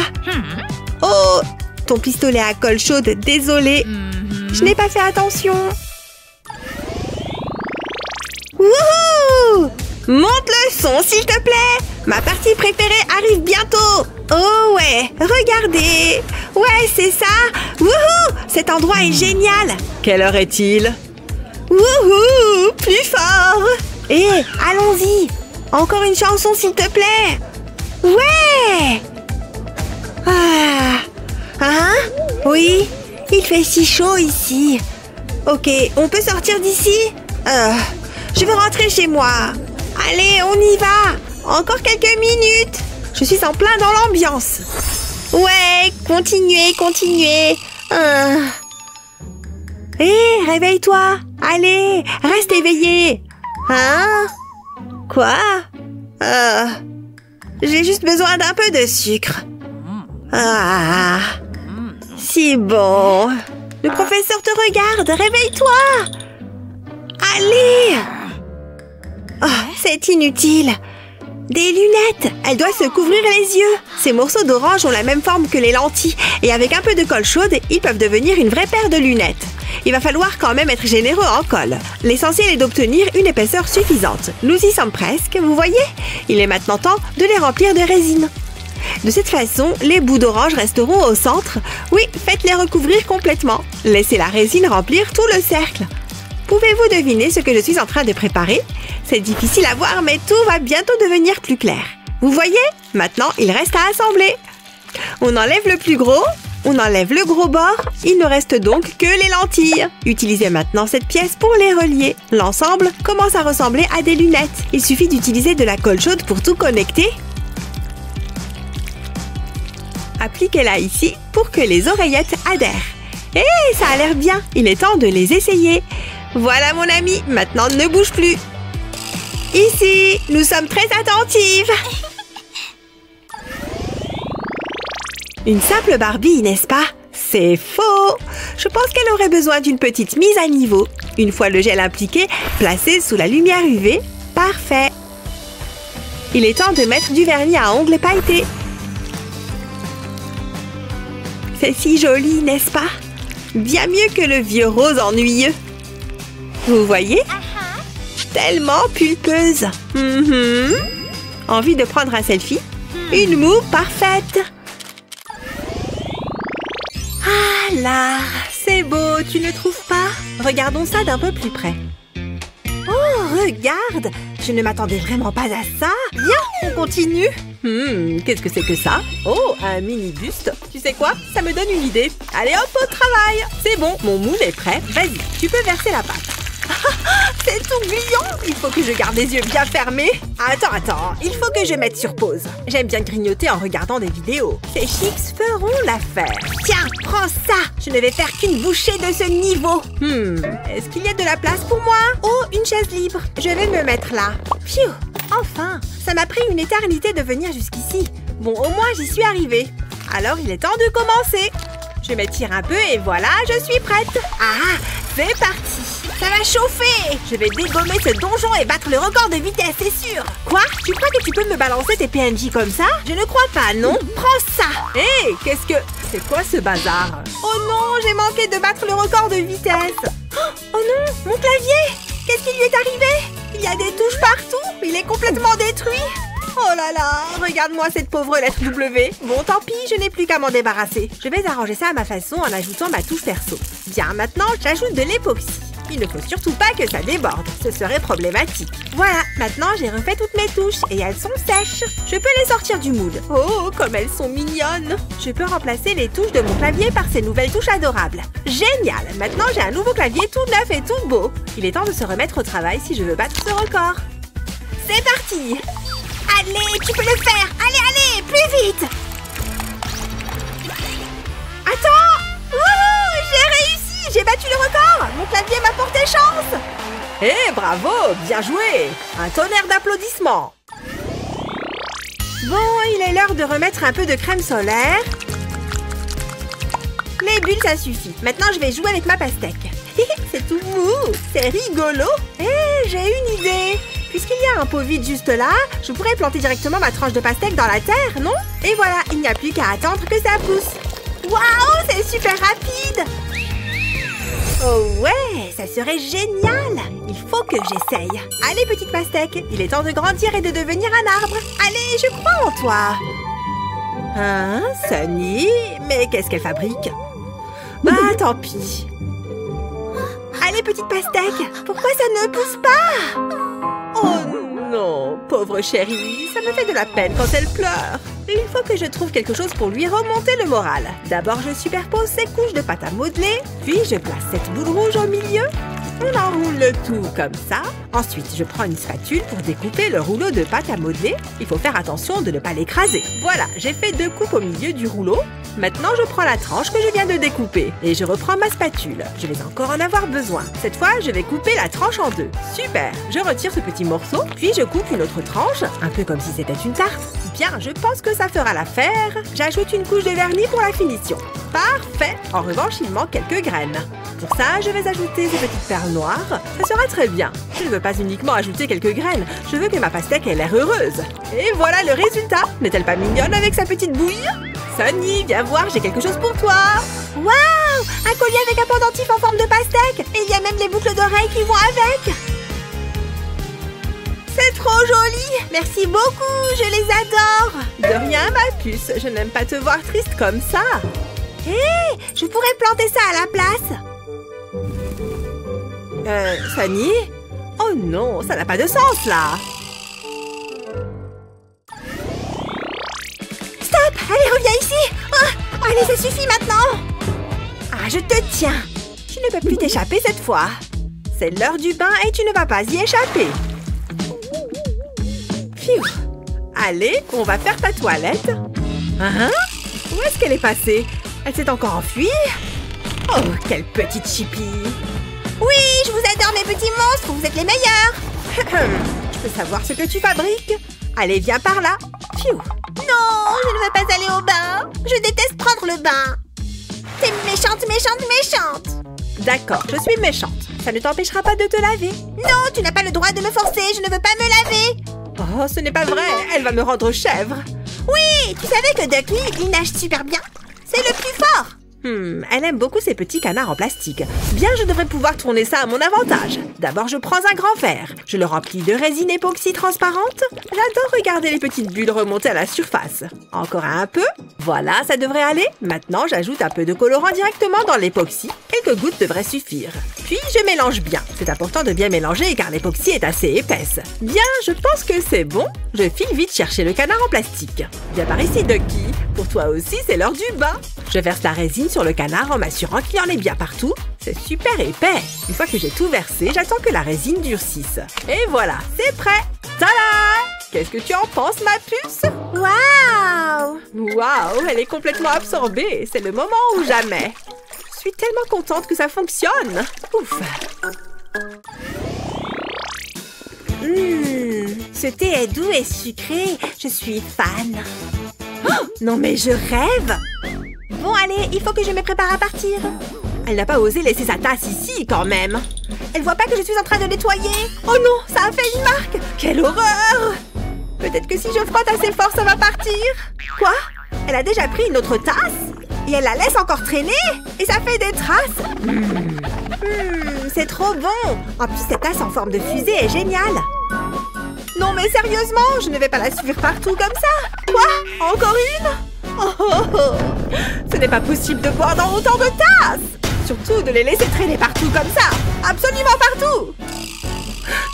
[SPEAKER 1] Oh, ton pistolet à colle chaude, désolé. Je n'ai pas fait attention. Wouhou! Monte le son, s'il te plaît. Ma partie préférée arrive bientôt. Oh ouais, regardez. Ouais, c'est ça. Wouhou! Cet endroit est génial. Quelle heure est-il? Wouhou! Plus fort. Allons-y. Encore une chanson, s'il te plaît. Ouais! Hein? Oui, il fait si chaud ici. Ok, on peut sortir d'ici? Je veux rentrer chez moi. Allez, on y va. Encore quelques minutes. Je suis en plein dans l'ambiance. Ouais, continuez. Réveille-toi. Allez, reste éveillé. Hein? Quoi? J'ai juste besoin d'un peu de sucre. Si bon. Le professeur te regarde. Réveille-toi. Allez. C'est inutile. Des lunettes. Elle doit se couvrir les yeux. Ces morceaux d'orange ont la même forme que les lentilles. Et avec un peu de colle chaude, ils peuvent devenir une vraie paire de lunettes. Il va falloir quand même être généreux en colle. L'essentiel est d'obtenir une épaisseur suffisante. Nous y sommes presque, vous voyez? Il est maintenant temps de les remplir de résine. De cette façon, les bouts d'orange resteront au centre. Oui, faites-les recouvrir complètement. Laissez la résine remplir tout le cercle. Pouvez-vous deviner ce que je suis en train de préparer? C'est difficile à voir, mais tout va bientôt devenir plus clair. Vous voyez? Maintenant, il reste à assembler. On enlève le plus gros, on enlève le gros bord. Il ne reste donc que les lentilles. Utilisez maintenant cette pièce pour les relier. L'ensemble commence à ressembler à des lunettes. Il suffit d'utiliser de la colle chaude pour tout connecter. Appliquez-la ici pour que les oreillettes adhèrent. Hé, ça a l'air bien. Il est temps de les essayer. Voilà mon ami, maintenant ne bouge plus. Ici, nous sommes très attentives. Une simple Barbie, n'est-ce pas? C'est faux! Je pense qu'elle aurait besoin d'une petite mise à niveau. Une fois le gel impliqué, placé sous la lumière UV. Parfait! Il est temps de mettre du vernis à ongles pailleté. C'est si joli, n'est-ce pas? Bien mieux que le vieux rose ennuyeux. Vous voyez? Tellement pulpeuse. Envie de prendre un selfie? Une moue parfaite. Ah là, c'est beau, tu ne trouves pas? Regardons ça d'un peu plus près. Oh, regarde! Je ne m'attendais vraiment pas à ça. Viens, on continue. Qu'est-ce que c'est que ça? Oh, un mini buste. Tu sais quoi? Ça me donne une idée. Allez hop, au travail. C'est bon, mon moule est prêt. Vas-y, tu peux verser la pâte. C'est tout mignon! Il faut que je garde les yeux bien fermés. Attends, il faut que je mette sur pause. J'aime bien grignoter en regardant des vidéos. Ces chips feront l'affaire. Tiens, prends ça! Je ne vais faire qu'une bouchée de ce niveau. Est-ce qu'il y a de la place pour moi? Oh, une chaise libre. Je vais me mettre là. Pfiou! Enfin! Ça m'a pris une éternité de venir jusqu'ici. Bon, au moins j'y suis arrivée. Alors il est temps de commencer. Je m'étire un peu et voilà, je suis prête. Ah, c'est parti. Ça va chauffer. Je vais dégommer ce donjon et battre le record de vitesse, c'est sûr. Quoi? Tu crois que tu peux me balancer tes PNJ comme ça? Je ne crois pas, non? Prends ça. Hé, qu'est-ce que... C'est quoi ce bazar? Oh non, j'ai manqué de battre le record de vitesse. Oh non, mon clavier. Qu'est-ce qui lui est arrivé? Il y a des touches partout. Il est complètement détruit. Oh là là, regarde-moi cette pauvre lettre W. Bon, tant pis, je n'ai plus qu'à m'en débarrasser. Je vais arranger ça à ma façon en ajoutant ma touche perso. Bien, maintenant, j'ajoute de l'époxy. Il ne faut surtout pas que ça déborde, ce serait problématique. Voilà, maintenant j'ai refait toutes mes touches et elles sont sèches. Je peux les sortir du moule. Oh, comme elles sont mignonnes. Je peux remplacer les touches de mon clavier par ces nouvelles touches adorables. Génial, maintenant j'ai un nouveau clavier tout neuf et tout beau. Il est temps de se remettre au travail si je veux battre ce record. C'est parti! Allez, tu peux le faire! Allez, plus vite! Attends! Wouhou! J'ai réussi! J'ai battu le record! Mon clavier m'a porté chance! Eh, bravo! Bien joué! Un tonnerre d'applaudissements! Bon, il est l'heure de remettre un peu de crème solaire. Les bulles, ça suffit. Maintenant, je vais jouer avec ma pastèque. C'est tout mou! C'est rigolo! Eh, j'ai une idée! Puisqu'il y a un pot vide juste là, je pourrais planter directement ma tranche de pastèque dans la terre, non? Et voilà, il n'y a plus qu'à attendre que ça pousse. Waouh, c'est super rapide! Oh ouais, ça serait génial! Il faut que j'essaye. Allez, petite pastèque, il est temps de grandir et de devenir un arbre. Allez, je crois en toi. Hein, Sunny? Mais qu'est-ce qu'elle fabrique? Bah, tant pis. Allez, petite pastèque, pourquoi ça ne pousse pas? Oh non, pauvre chérie, ça me fait de la peine quand elle pleure. Il faut que je trouve quelque chose pour lui remonter le moral. D'abord, je superpose ces couches de pâte à modeler, puis je place cette boule rouge au milieu. On enroule le tout comme ça. Ensuite, je prends une spatule pour découper le rouleau de pâte à modeler. Il faut faire attention de ne pas l'écraser. Voilà, j'ai fait 2 coupes au milieu du rouleau. Maintenant, je prends la tranche que je viens de découper et je reprends ma spatule. Je vais encore en avoir besoin. Cette fois, je vais couper la tranche en 2. Super! Je retire ce petit morceau, puis je coupe une autre tranche, un peu comme si c'était une tarte. Bien, je pense que ça fera l'affaire. J'ajoute une couche de vernis pour la finition. Parfait! En revanche, il manque quelques graines. Pour ça, je vais ajouter ces petites perles noires. Ça sera très bien. Je ne veux pas uniquement ajouter quelques graines. Je veux que ma pastèque ait l'air heureuse. Et voilà le résultat! N'est-elle pas mignonne avec sa petite bouille? Sunny, viens voir, j'ai quelque chose pour toi. Waouh! Un collier avec un pendentif en forme de pastèque. Et il y a même les boucles d'oreilles qui vont avec. C'est
[SPEAKER 2] C'est trop joli! Merci beaucoup, je les adore! De rien, ma puce, je n'aime pas te voir triste comme ça. Hé, je pourrais planter ça à la place. Fanny? Oh non, ça n'a pas de sens, là. Stop! Allez, reviens ici! Oh, allez, ça suffit maintenant! Ah, je te tiens! Tu ne peux plus t'échapper cette fois. C'est l'heure du bain et tu ne vas pas y échapper. Pfiou. Allez, on va faire ta toilette. Hein? Où est-ce qu'elle est passée? Elle s'est encore enfuie? Oh, quelle petite chipie! Oui, je vous adore mes petits monstres, vous êtes les meilleurs! Je peux savoir ce que tu fabriques? Allez, viens par là! Pfiou! Non, je ne veux pas aller au bain! Je déteste prendre le bain! T'es méchante, méchante, méchante! D'accord, je suis méchante. Ça ne t'empêchera pas de te laver. Non, tu n'as pas le droit de me forcer, je ne veux pas me laver! Oh, ce n'est pas vrai, elle va me rendre chèvre! Oui, tu savais que Ducky, il nage super bien? C'est le plus fort! Elle aime beaucoup ces petits canards en plastique. Bien, je devrais pouvoir tourner ça à mon avantage. D'abord, je prends un grand verre. Je le remplis de résine époxy transparente. J'adore regarder les petites bulles remonter à la surface. Encore un peu. Voilà, ça devrait aller. Maintenant, j'ajoute un peu de colorant directement dans l'époxy. Quelques gouttes devraient suffire. Puis, je mélange bien. C'est important de bien mélanger car l'époxy est assez épaisse. Bien, je pense que c'est bon. Je file vite chercher le canard en plastique. Viens par ici, Ducky. Pour toi aussi, c'est l'heure du bain. Je verse la résine sur le canard en m'assurant qu'il y en ait bien partout. C'est super épais. Une fois que j'ai tout versé, j'attends que la résine durcisse. Et voilà, c'est prêt. Tada! Qu'est-ce que tu en penses, ma puce? Waouh! Waouh, elle est complètement absorbée. C'est le moment ou jamais. Je suis tellement contente que ça fonctionne. Ouf! Ce thé est doux et sucré. Je suis fan. Oh, non mais je rêve! Bon, allez, il faut que je me prépare à partir. Elle n'a pas osé laisser sa tasse ici, quand même. Elle voit pas que je suis en train de nettoyer. Oh non, ça a fait une marque. Quelle horreur! Peut-être que si je frotte assez fort, ça va partir. Quoi? Elle a déjà pris une autre tasse? Et elle la laisse encore traîner? Et ça fait des traces? C'est trop bon. En plus, cette tasse en forme de fusée est géniale. Non, mais sérieusement, je ne vais pas la suivre partout comme ça. Quoi? Encore une? Oh. Ce n'est pas possible de boire dans autant de tasses. Surtout de les laisser traîner partout comme ça. Absolument partout.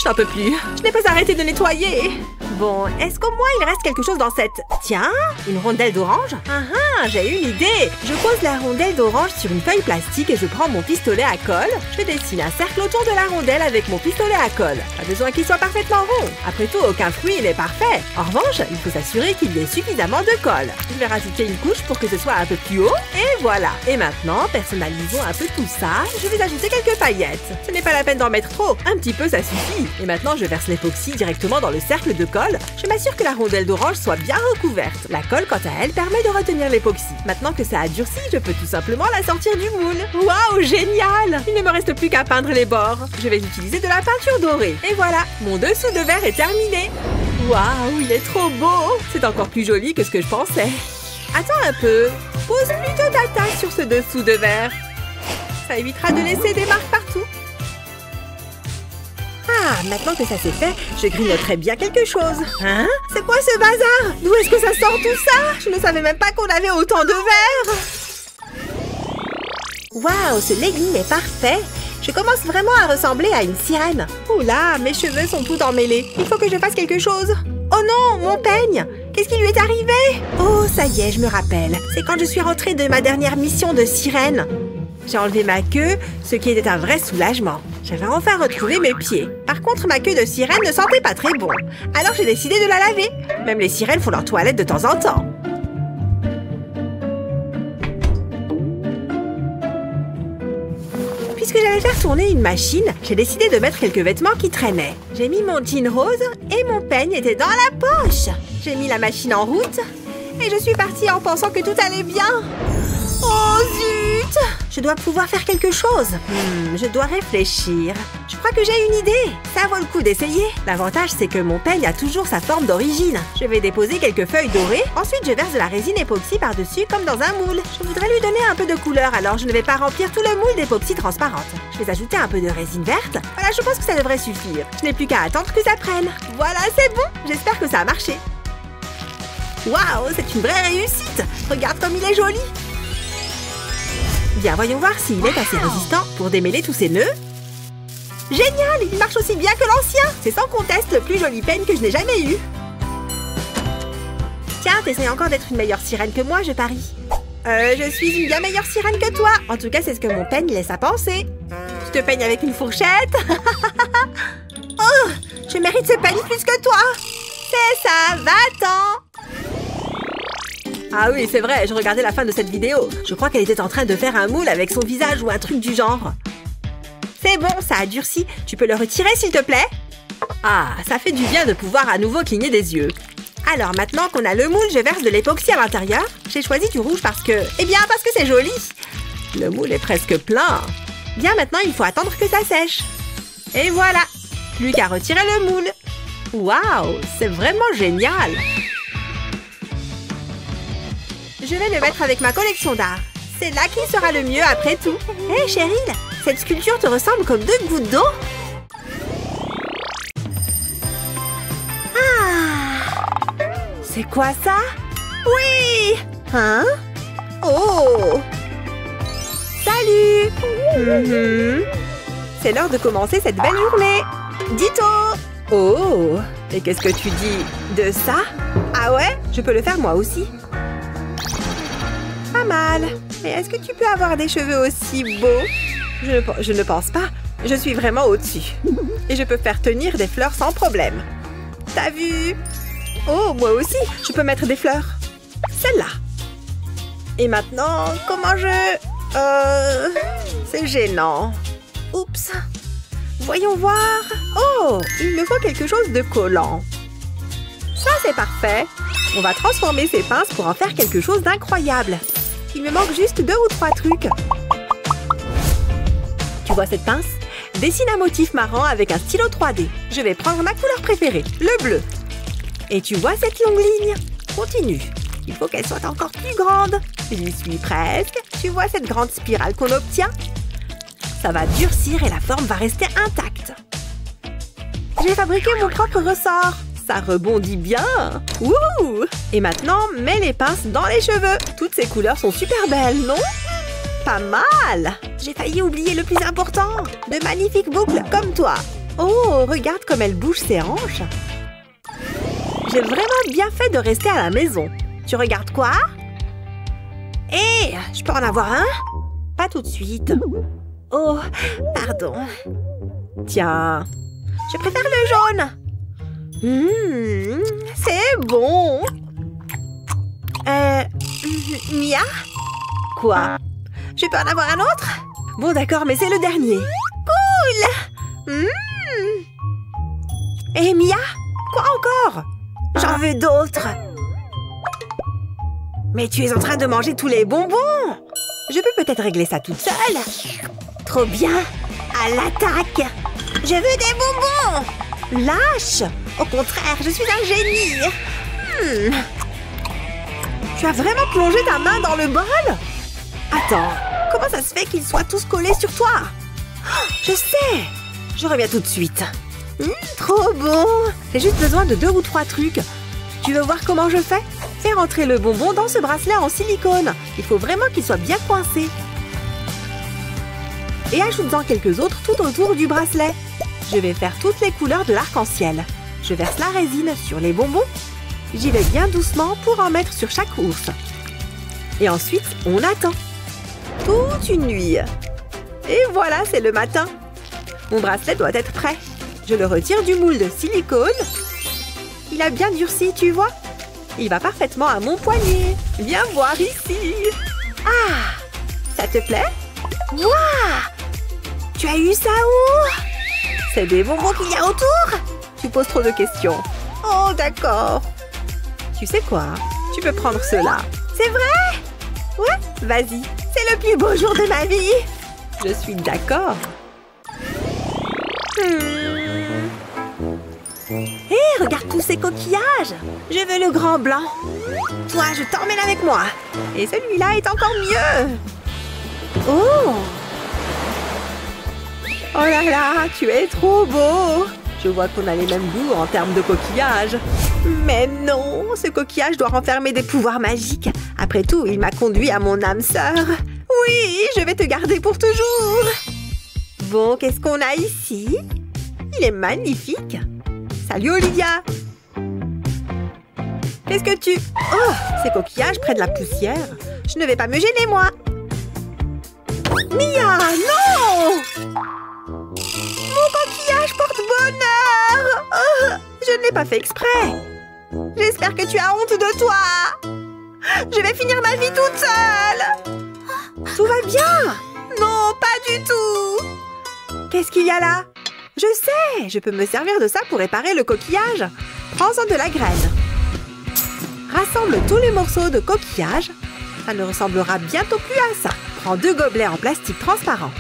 [SPEAKER 2] Je n'en peux plus. Je n'ai pas arrêté de nettoyer. Bon, est-ce qu'au moins il reste quelque chose dans cette... Tiens, une rondelle d'orange? J'ai une idée. Je pose la rondelle d'orange sur une feuille plastique et je prends mon pistolet à colle. Je dessine un cercle autour de la rondelle avec mon pistolet à colle. Pas besoin qu'il soit parfaitement rond. Après tout, aucun fruit n'est parfait. En revanche, il faut s'assurer qu'il y ait suffisamment de colle. Je vais rajouter une couche pour que ce soit un peu plus haut. Et voilà. Et maintenant, personnalisons un peu tout ça. Je vais ajouter quelques paillettes. Ce n'est pas la peine d'en mettre trop. Un petit peu, ça suffit. Et maintenant, je verse l'époxy directement dans le cercle de colle. Je m'assure que la rondelle d'orange soit bien recouverte. La colle, quant à elle, permet de retenir l'époxy. Maintenant que ça a durci, je peux tout simplement la sortir du moule. Waouh, génial! Il ne me reste plus qu'à peindre les bords. Je vais utiliser de la peinture dorée. Et voilà, mon dessous de verre est terminé. Waouh, il est trop beau! C'est encore plus joli que ce que je pensais. Attends un peu. Pose plutôt ta tasse sur ce dessous de verre. Ça évitera de laisser des marques partout. Ah, maintenant que ça c'est fait, je grignoterai bien quelque chose. Hein? C'est quoi ce bazar? D'où est-ce que ça sort tout ça? Je ne savais même pas qu'on avait autant de verre. Waouh, ce legging est parfait. Je commence vraiment à ressembler à une sirène. Oula, mes cheveux sont tout emmêlés. Il faut que je fasse quelque chose. Oh non, mon peigne! Qu'est-ce qui lui est arrivé? Oh, ça y est, je me rappelle. C'est quand je suis rentrée de ma dernière mission de sirène. J'ai enlevé ma queue, ce qui était un vrai soulagement. J'avais enfin retrouvé mes pieds. Par contre, ma queue de sirène ne sentait pas très bon. Alors j'ai décidé de la laver. Même les sirènes font leur toilette de temps en temps. Puisque j'allais faire tourner une machine, j'ai décidé de mettre quelques vêtements qui traînaient. J'ai mis mon jean rose et mon peigne était dans la poche. J'ai mis la machine en route et je suis partie en pensant que tout allait bien. Oh zut! Je dois pouvoir faire quelque chose. Je dois réfléchir. Je crois que j'ai une idée. Ça vaut le coup d'essayer. L'avantage, c'est que mon peigne a toujours sa forme d'origine. Je vais déposer quelques feuilles dorées. Ensuite, je verse de la résine époxy par-dessus comme dans un moule. Je voudrais lui donner un peu de couleur, alors je ne vais pas remplir tout le moule d'époxy transparente. Je vais ajouter un peu de résine verte. Voilà, je pense que ça devrait suffire. Je n'ai plus qu'à attendre que ça prenne. Voilà, c'est bon. J'espère que ça a marché. Waouh, c'est une vraie réussite. Regarde comme il est joli. Bien, voyons voir s'il est assez résistant pour démêler tous ces nœuds. Génial, il marche aussi bien que l'ancien. C'est sans conteste le plus joli peigne que je n'ai jamais eu. Tiens, t'essayes encore d'être une meilleure sirène que moi, je parie. Je suis une bien meilleure sirène que toi. En tout cas, c'est ce que mon peigne laisse à penser. Tu te peignes avec une fourchette. Oh, je mérite ce peigne plus que toi. C'est ça, va-t'en. Ah oui, c'est vrai, je regardais la fin de cette vidéo. Je crois qu'elle était en train de faire un moule avec son visage ou un truc du genre. C'est bon, ça a durci. Tu peux le retirer, s'il te plaît? Ah, ça fait du bien de pouvoir à nouveau cligner des yeux. Alors, maintenant qu'on a le moule, je verse de l'époxy à l'intérieur. J'ai choisi du rouge parce que... Eh bien, parce que c'est joli. Le moule est presque plein. Bien, maintenant, il faut attendre que ça sèche. Et voilà. Plus qu'à retirer le moule. Waouh, c'est vraiment génial. Je vais le mettre avec ma collection d'art. C'est là qu'il sera le mieux après tout. Hé, Cheryl, cette sculpture te ressemble comme deux gouttes d'eau. Ah! C'est quoi ça? Oui! Hein? Oh! Salut! C'est l'heure de commencer cette belle journée. Ditto! Oh! Et qu'est-ce que tu dis de ça? Ah ouais? Je peux le faire moi aussi. Pas mal. Mais est-ce que tu peux avoir des cheveux aussi beaux? Je ne pense pas. Je suis vraiment au-dessus. Et je peux faire tenir des fleurs sans problème. T'as vu? Oh, moi aussi, je peux mettre des fleurs. Celle-là. Et maintenant, comment je... C'est gênant. Oups. Voyons voir. Oh, il me faut quelque chose de collant. Ça, c'est parfait. On va transformer ces pinces pour en faire quelque chose d'incroyable. Il me manque juste 2 ou 3 trucs. Tu vois cette pince? Dessine un motif marrant avec un stylo 3D. Je vais prendre ma couleur préférée, le bleu. Et tu vois cette longue ligne? Continue. Il faut qu'elle soit encore plus grande. J'y suis presque. Tu vois cette grande spirale qu'on obtient? Ça va durcir et la forme va rester intacte. J'ai fabriqué mon propre ressort. Ça rebondit bien. Wouh! Et maintenant, mets les pinces dans les cheveux. Toutes ces couleurs sont super belles, non? Pas mal! J'ai failli oublier le plus important. De magnifiques boucles comme toi. Oh, regarde comme elle bouge ses hanches. J'ai vraiment bien fait de rester à la maison. Tu regardes quoi? Hé, je peux en avoir un? Pas tout de suite. Oh, pardon. Tiens, je préfère le jaune. C'est bon. Mia? Quoi? Je peux en avoir un autre? Bon, d'accord, mais c'est le dernier. Cool! Et Mia? Quoi encore? J'en veux d'autres. Mais tu es en train de manger tous les bonbons. Je peux peut-être régler ça toute seule. Trop bien. À l'attaque. Je veux des bonbons. Lâche. Au contraire, je suis un génie. Tu as vraiment plongé ta main dans le bol? Attends, comment ça se fait qu'ils soient tous collés sur toi? Je sais. Je reviens tout de suite. Trop bon. J'ai juste besoin de 2 ou 3 trucs. Tu veux voir comment je fais? Fais rentrer le bonbon dans ce bracelet en silicone. Il faut vraiment qu'il soit bien coincé. Et ajoute-en quelques autres tout autour du bracelet. Je vais faire toutes les couleurs de l'arc-en-ciel. Je verse la résine sur les bonbons. J'y vais bien doucement pour en mettre sur chaque ours. Et ensuite, on attend. Toute une nuit. Et voilà, c'est le matin. Mon bracelet doit être prêt. Je le retire du moule de silicone. Il a bien durci, tu vois? Il va parfaitement à mon poignet. Viens voir ici. Ah! Ça te plaît? Waouh! Tu as eu ça où? C'est des bonbons qu'il y a autour? Tu poses trop de questions. Oh, d'accord. Tu sais quoi? Tu peux prendre cela. C'est vrai? Ouais, vas-y. C'est le plus beau jour de ma vie. Je suis d'accord. Hé, regarde tous ces coquillages! Je veux le grand blanc. Toi, je t'emmène avec moi. Et celui-là est encore mieux. Oh! Oh là là, tu es trop beau! Je vois qu'on a les mêmes goûts en termes de coquillages. Mais non, ce coquillage doit renfermer des pouvoirs magiques. Après tout, il m'a conduit à mon âme sœur. Oui, je vais te garder pour toujours. Bon, qu'est-ce qu'on a ici? Il est magnifique. Salut Olivia. Qu'est-ce que tu... Oh, ces coquillages prennent la poussière. Je ne vais pas me gêner, moi. Mia, non! Mon coquillage porte bonheur! Oh, je ne l'ai pas fait exprès. J'espère que tu as honte de toi. Je vais finir ma vie toute seule. Tout va bien? Non, pas du tout. Qu'est-ce qu'il y a là? Je sais, je peux me servir de ça pour réparer le coquillage. Prends-en de la graine. Rassemble tous les morceaux de coquillage. Ça ne ressemblera bientôt plus à ça. Prends 2 gobelets en plastique transparent.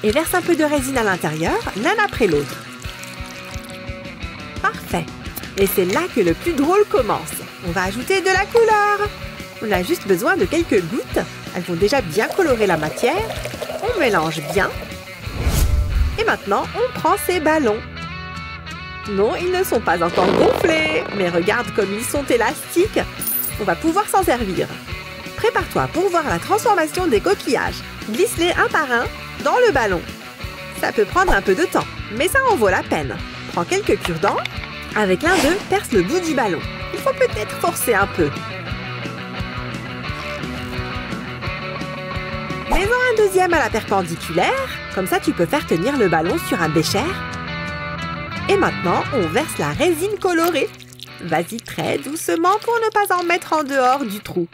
[SPEAKER 2] Et verse un peu de résine à l'intérieur, l'un après l'autre. Parfait. Et c'est là que le plus drôle commence. On va ajouter de la couleur. On a juste besoin de quelques gouttes. Elles vont déjà bien colorer la matière. On mélange bien. Et maintenant, on prend ces ballons. Non, ils ne sont pas encore gonflés. Mais regarde comme ils sont élastiques. On va pouvoir s'en servir. Prépare-toi pour voir la transformation des coquillages. Glisse-les un par un dans le ballon. Ça peut prendre un peu de temps, mais ça en vaut la peine. Prends quelques cure-dents. Avec l'un d'eux, perce le bout du ballon. Il faut peut-être forcer un peu. Mets-en un deuxième à la perpendiculaire. Comme ça, tu peux faire tenir le ballon sur un bécher. Et maintenant, on verse la résine colorée. Vas-y très doucement pour ne pas en mettre en dehors du trou.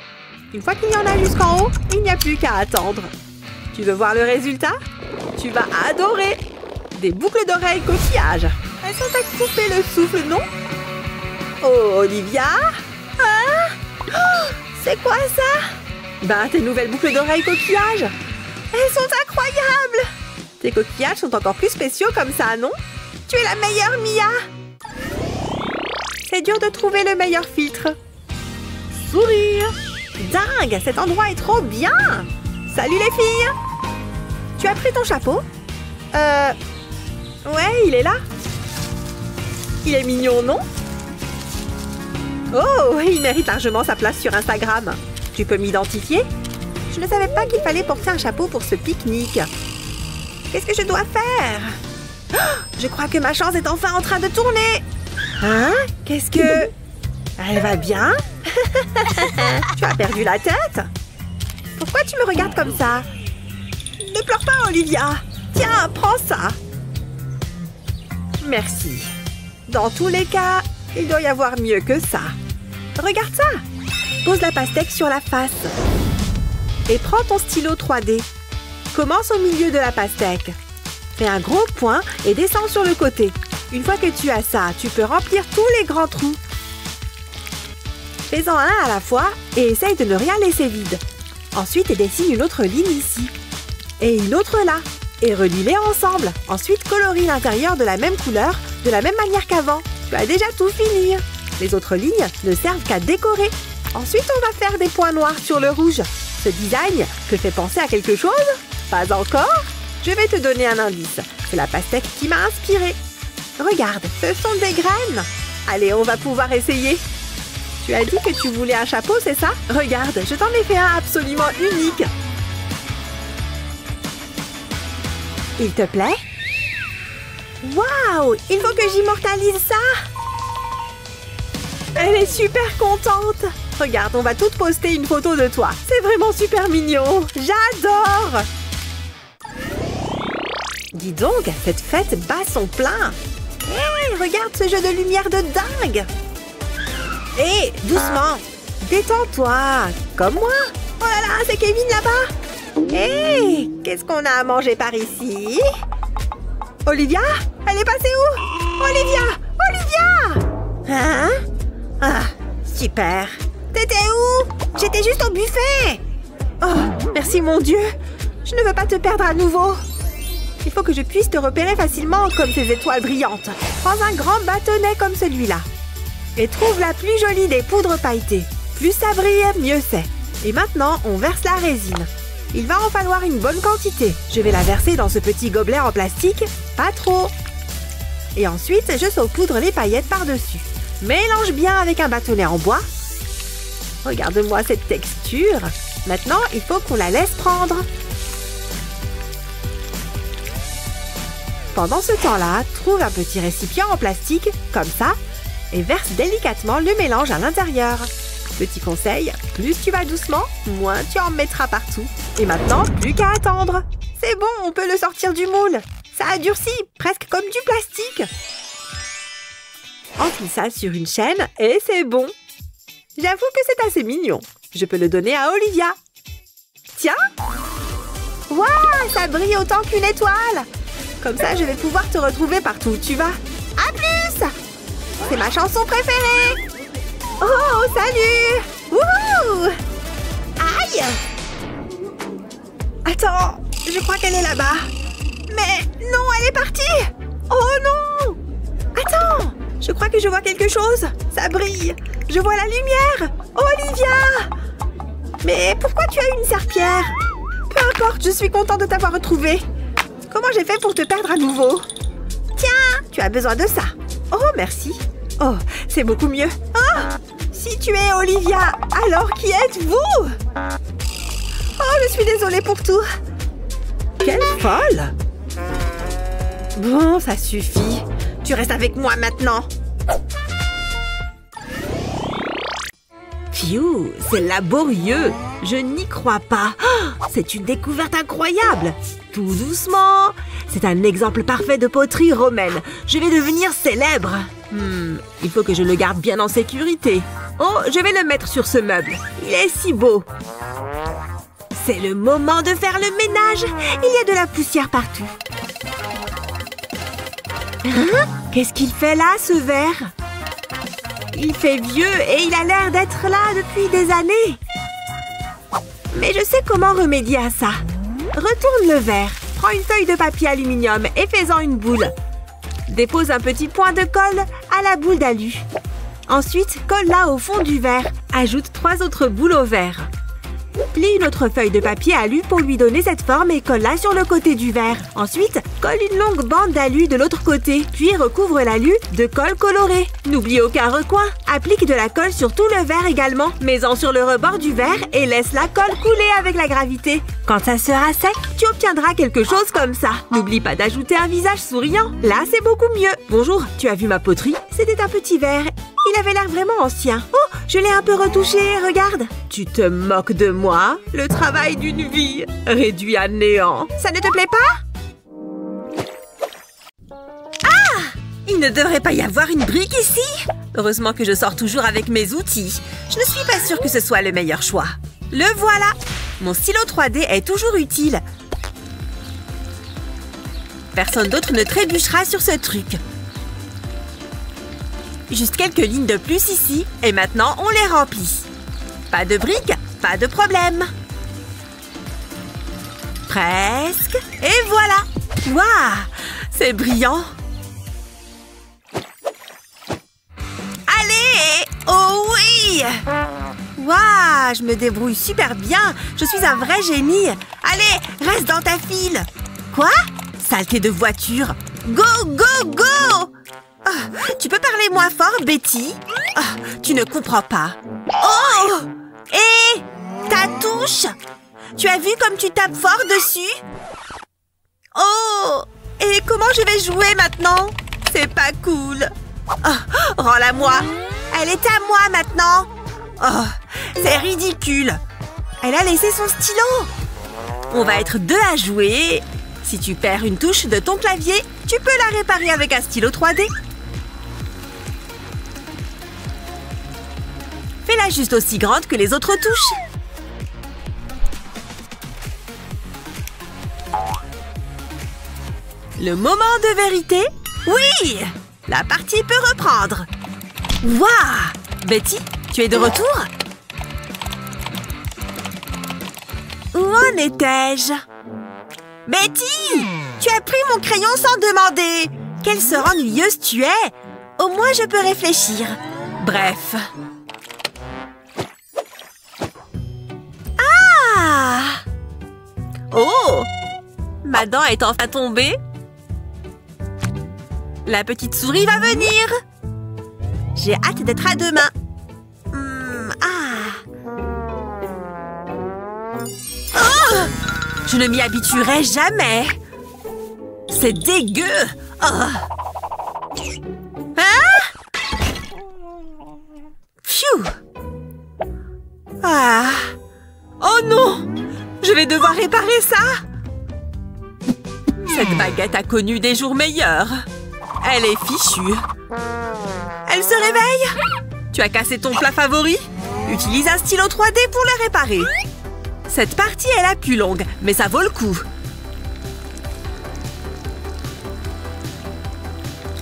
[SPEAKER 2] Une fois qu'il y en a jusqu'en haut, il n'y a plus qu'à attendre. Tu veux voir le résultat? Tu vas adorer! Des boucles d'oreilles coquillages. Elles sont à couper le souffle, non? Oh, Olivia? Hein? Oh, c'est quoi ça? Ben, tes nouvelles boucles d'oreilles coquillages. Elles sont incroyables! Tes coquillages sont encore plus spéciaux comme ça, non? Tu es la meilleure, Mia! C'est dur de trouver le meilleur filtre. Sourire! Dingue! Cet endroit est trop bien! Salut les filles! Tu as pris ton chapeau? Ouais, il est là. Il est mignon, non? Oh, il mérite largement sa place sur Instagram. Tu peux m'identifier? Je ne savais pas qu'il fallait porter un chapeau pour ce pique-nique. Qu'est-ce que je dois faire? Oh, je crois que ma chance est enfin en train de tourner. Hein? Qu'est-ce que... Elle va bien? Tu as perdu la tête? Pourquoi tu me regardes comme ça? Ne pleure pas, Olivia. Tiens, prends ça. Merci. Dans tous les cas, il doit y avoir mieux que ça. Regarde ça. Pose la pastèque sur la face. Et prends ton stylo 3D. Commence au milieu de la pastèque. Fais un gros point et descends sur le côté. Une fois que tu as ça, tu peux remplir tous les grands trous. Fais-en un à la fois et essaye de ne rien laisser vide. Ensuite, dessine une autre ligne ici. Et une autre là. Et relie-les ensemble. Ensuite, colorie l'intérieur de la même couleur, de la même manière qu'avant. Tu as déjà tout fini. Les autres lignes ne servent qu'à décorer. Ensuite, on va faire des points noirs sur le rouge. Ce design te fait penser à quelque chose? Pas encore? Je vais te donner un indice. C'est la pastèque qui m'a inspirée. Regarde, ce sont des graines. Allez, on va pouvoir essayer. Tu as dit que tu voulais un chapeau, c'est ça? Regarde, je t'en ai fait un absolument unique. Il te plaît? Waouh! Il faut que j'immortalise ça! Elle est super contente! Regarde, on va toutes poster une photo de toi. C'est vraiment super mignon! J'adore! Dis donc, cette fête bat son plein! Hey, regarde ce jeu de lumière de dingue! Hé, doucement! Détends-toi! Comme moi! Oh là là, c'est Kevin là-bas! Hé! Qu'est-ce qu'on a à manger par ici? Olivia? Elle est passée où? Olivia! Olivia! Hein? Ah, super! T'étais où? J'étais juste au buffet! Oh, merci mon Dieu! Je ne veux pas te perdre à nouveau! Il faut que je puisse te repérer facilement comme ces étoiles brillantes. Prends un grand bâtonnet comme celui-là. Et trouve la plus jolie des poudres pailletées. Plus ça brille, mieux c'est. Et maintenant, on verse la résine. Il va en falloir une bonne quantité. Je vais la verser dans ce petit gobelet en plastique. Pas trop. Et ensuite, je saupoudre les paillettes par-dessus. Mélange bien avec un bâtonnet en bois. Regarde-moi cette texture. Maintenant, il faut qu'on la laisse prendre. Pendant ce temps-là, trouve un petit récipient en plastique, comme ça, et verse délicatement le mélange à l'intérieur. Petit conseil, plus tu vas doucement, moins tu en mettras partout. Et maintenant, plus qu'à attendre. C'est bon, on peut le sortir du moule. Ça a durci, presque comme du plastique. Enfile ça sur une chaîne et c'est bon. J'avoue que c'est assez mignon. Je peux le donner à Olivia. Tiens! Waouh, ça brille autant qu'une étoile! Comme ça, je vais pouvoir te retrouver partout où tu vas. À plus! C'est ma chanson préférée! Oh, salut! Wouhou! Aïe! Attends, je crois qu'elle est là-bas. Mais non, elle est partie! Oh non! Attends! Je crois que je vois quelque chose. Ça brille. Je vois la lumière. Olivia! Mais pourquoi tu as une serpillière? Peu importe, je suis contente de t'avoir retrouvée. Comment j'ai fait pour te perdre à nouveau? Tiens, tu as besoin de ça. Oh, merci. Oh, c'est beaucoup mieux. Oh, si tu es Olivia, alors qui êtes-vous? Oh, je suis désolée pour tout. Quelle folle! Bon, ça suffit. Tu restes avec moi maintenant. Phew, c'est laborieux. Je n'y crois pas. Oh, c'est une découverte incroyable. Tout doucement. C'est un exemple parfait de poterie romaine. Je vais devenir célèbre. Il faut que je le garde bien en sécurité. Oh, je vais le mettre sur ce meuble. Il est si beau. C'est le moment de faire le ménage. Il y a de la poussière partout. Hein? Qu'est-ce qu'il fait là, ce verre? Il fait vieux et il a l'air d'être là depuis des années. Mais je sais comment remédier à ça. Retourne le verre. Prends une feuille de papier aluminium et fais-en une boule. Dépose un petit point de colle à la boule d'alu. Ensuite, colle-la au fond du verre. Ajoute 3 autres boules au verre. Plie une autre feuille de papier alu pour lui donner cette forme et colle-la sur le côté du verre. Ensuite, colle une longue bande d'alu de l'autre côté, puis recouvre l'alu de colle colorée. N'oublie aucun recoin. Applique de la colle sur tout le verre également. Mets-en sur le rebord du verre et laisse la colle couler avec la gravité. Quand ça sera sec, tu obtiendras quelque chose comme ça. N'oublie pas d'ajouter un visage souriant. Là, c'est beaucoup mieux. Bonjour, tu as vu ma poterie? C'était un petit verre. Il avait l'air vraiment ancien. Oh, je l'ai un peu retouché, regarde. Tu te moques de moi? Le travail d'une vie réduit à néant. Ça ne te plaît pas? Ah! Il ne devrait pas y avoir une brique ici. Heureusement que je sors toujours avec mes outils. Je ne suis pas sûre que ce soit le meilleur choix. Le voilà. Mon stylo 3D est toujours utile. Personne d'autre ne trébuchera sur ce truc. Juste quelques lignes de plus ici, et maintenant on les remplit. Pas de briques, pas de problème. Presque. Et voilà. Waouh, c'est brillant. Allez! Oh oui! Waouh, je me débrouille super bien. Je suis un vrai génie. Allez, reste dans ta file. Quoi? Saleté de voiture. Go, go, go! Oh, tu peux parler moins fort, Betty? Oh, tu ne comprends pas. Oh! Et ta touche? Tu as vu comme tu tapes fort dessus? Oh! Et comment je vais jouer maintenant? C'est pas cool. Oh, rends-la-moi. Elle est à moi maintenant. Oh, c'est ridicule. Elle a laissé son stylo. On va être 2 à jouer. Si tu perds une touche de ton clavier, tu peux la réparer avec un stylo 3D. Fais-la juste aussi grande que les autres touches. Le moment de vérité? Oui! La partie peut reprendre. Waouh! Betty, tu es de retour? Où en étais-je? Betty! Tu as pris mon crayon sans demander. Quelle sœur ennuyeuse tu es. Au moins, je peux réfléchir. Bref. Ah! Oh! Ma dent est enfin tombée. La petite souris va venir. J'ai hâte d'être à demain. Oh! Je ne m'y habituerai jamais. C'est dégueu. Oh. Hein? Pfiou. Ah. Oh non! Je vais devoir réparer ça. Cette baguette a connu des jours meilleurs. Elle est fichue. Elle se réveille. Tu as cassé ton plat favori? Utilise un stylo 3D pour le réparer. Cette partie est la plus longue, mais ça vaut le coup.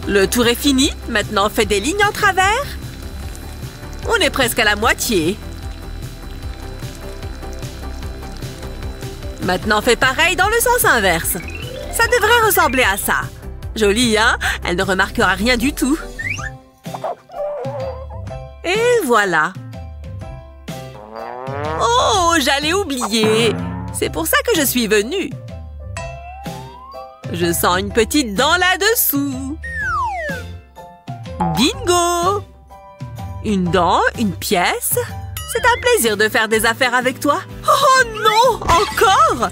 [SPEAKER 2] Le tour est fini. Maintenant, fais des lignes en travers. On est presque à la moitié. Maintenant, fais pareil dans le sens inverse. Ça devrait ressembler à ça. Joli, hein? Elle ne remarquera rien du tout. Et voilà. Oh, j'allais oublier. C'est pour ça que je suis venue. Je sens une petite dent là-dessous. Bingo! Une dent, une pièce. C'est un plaisir de faire des affaires avec toi. Oh non! Encore?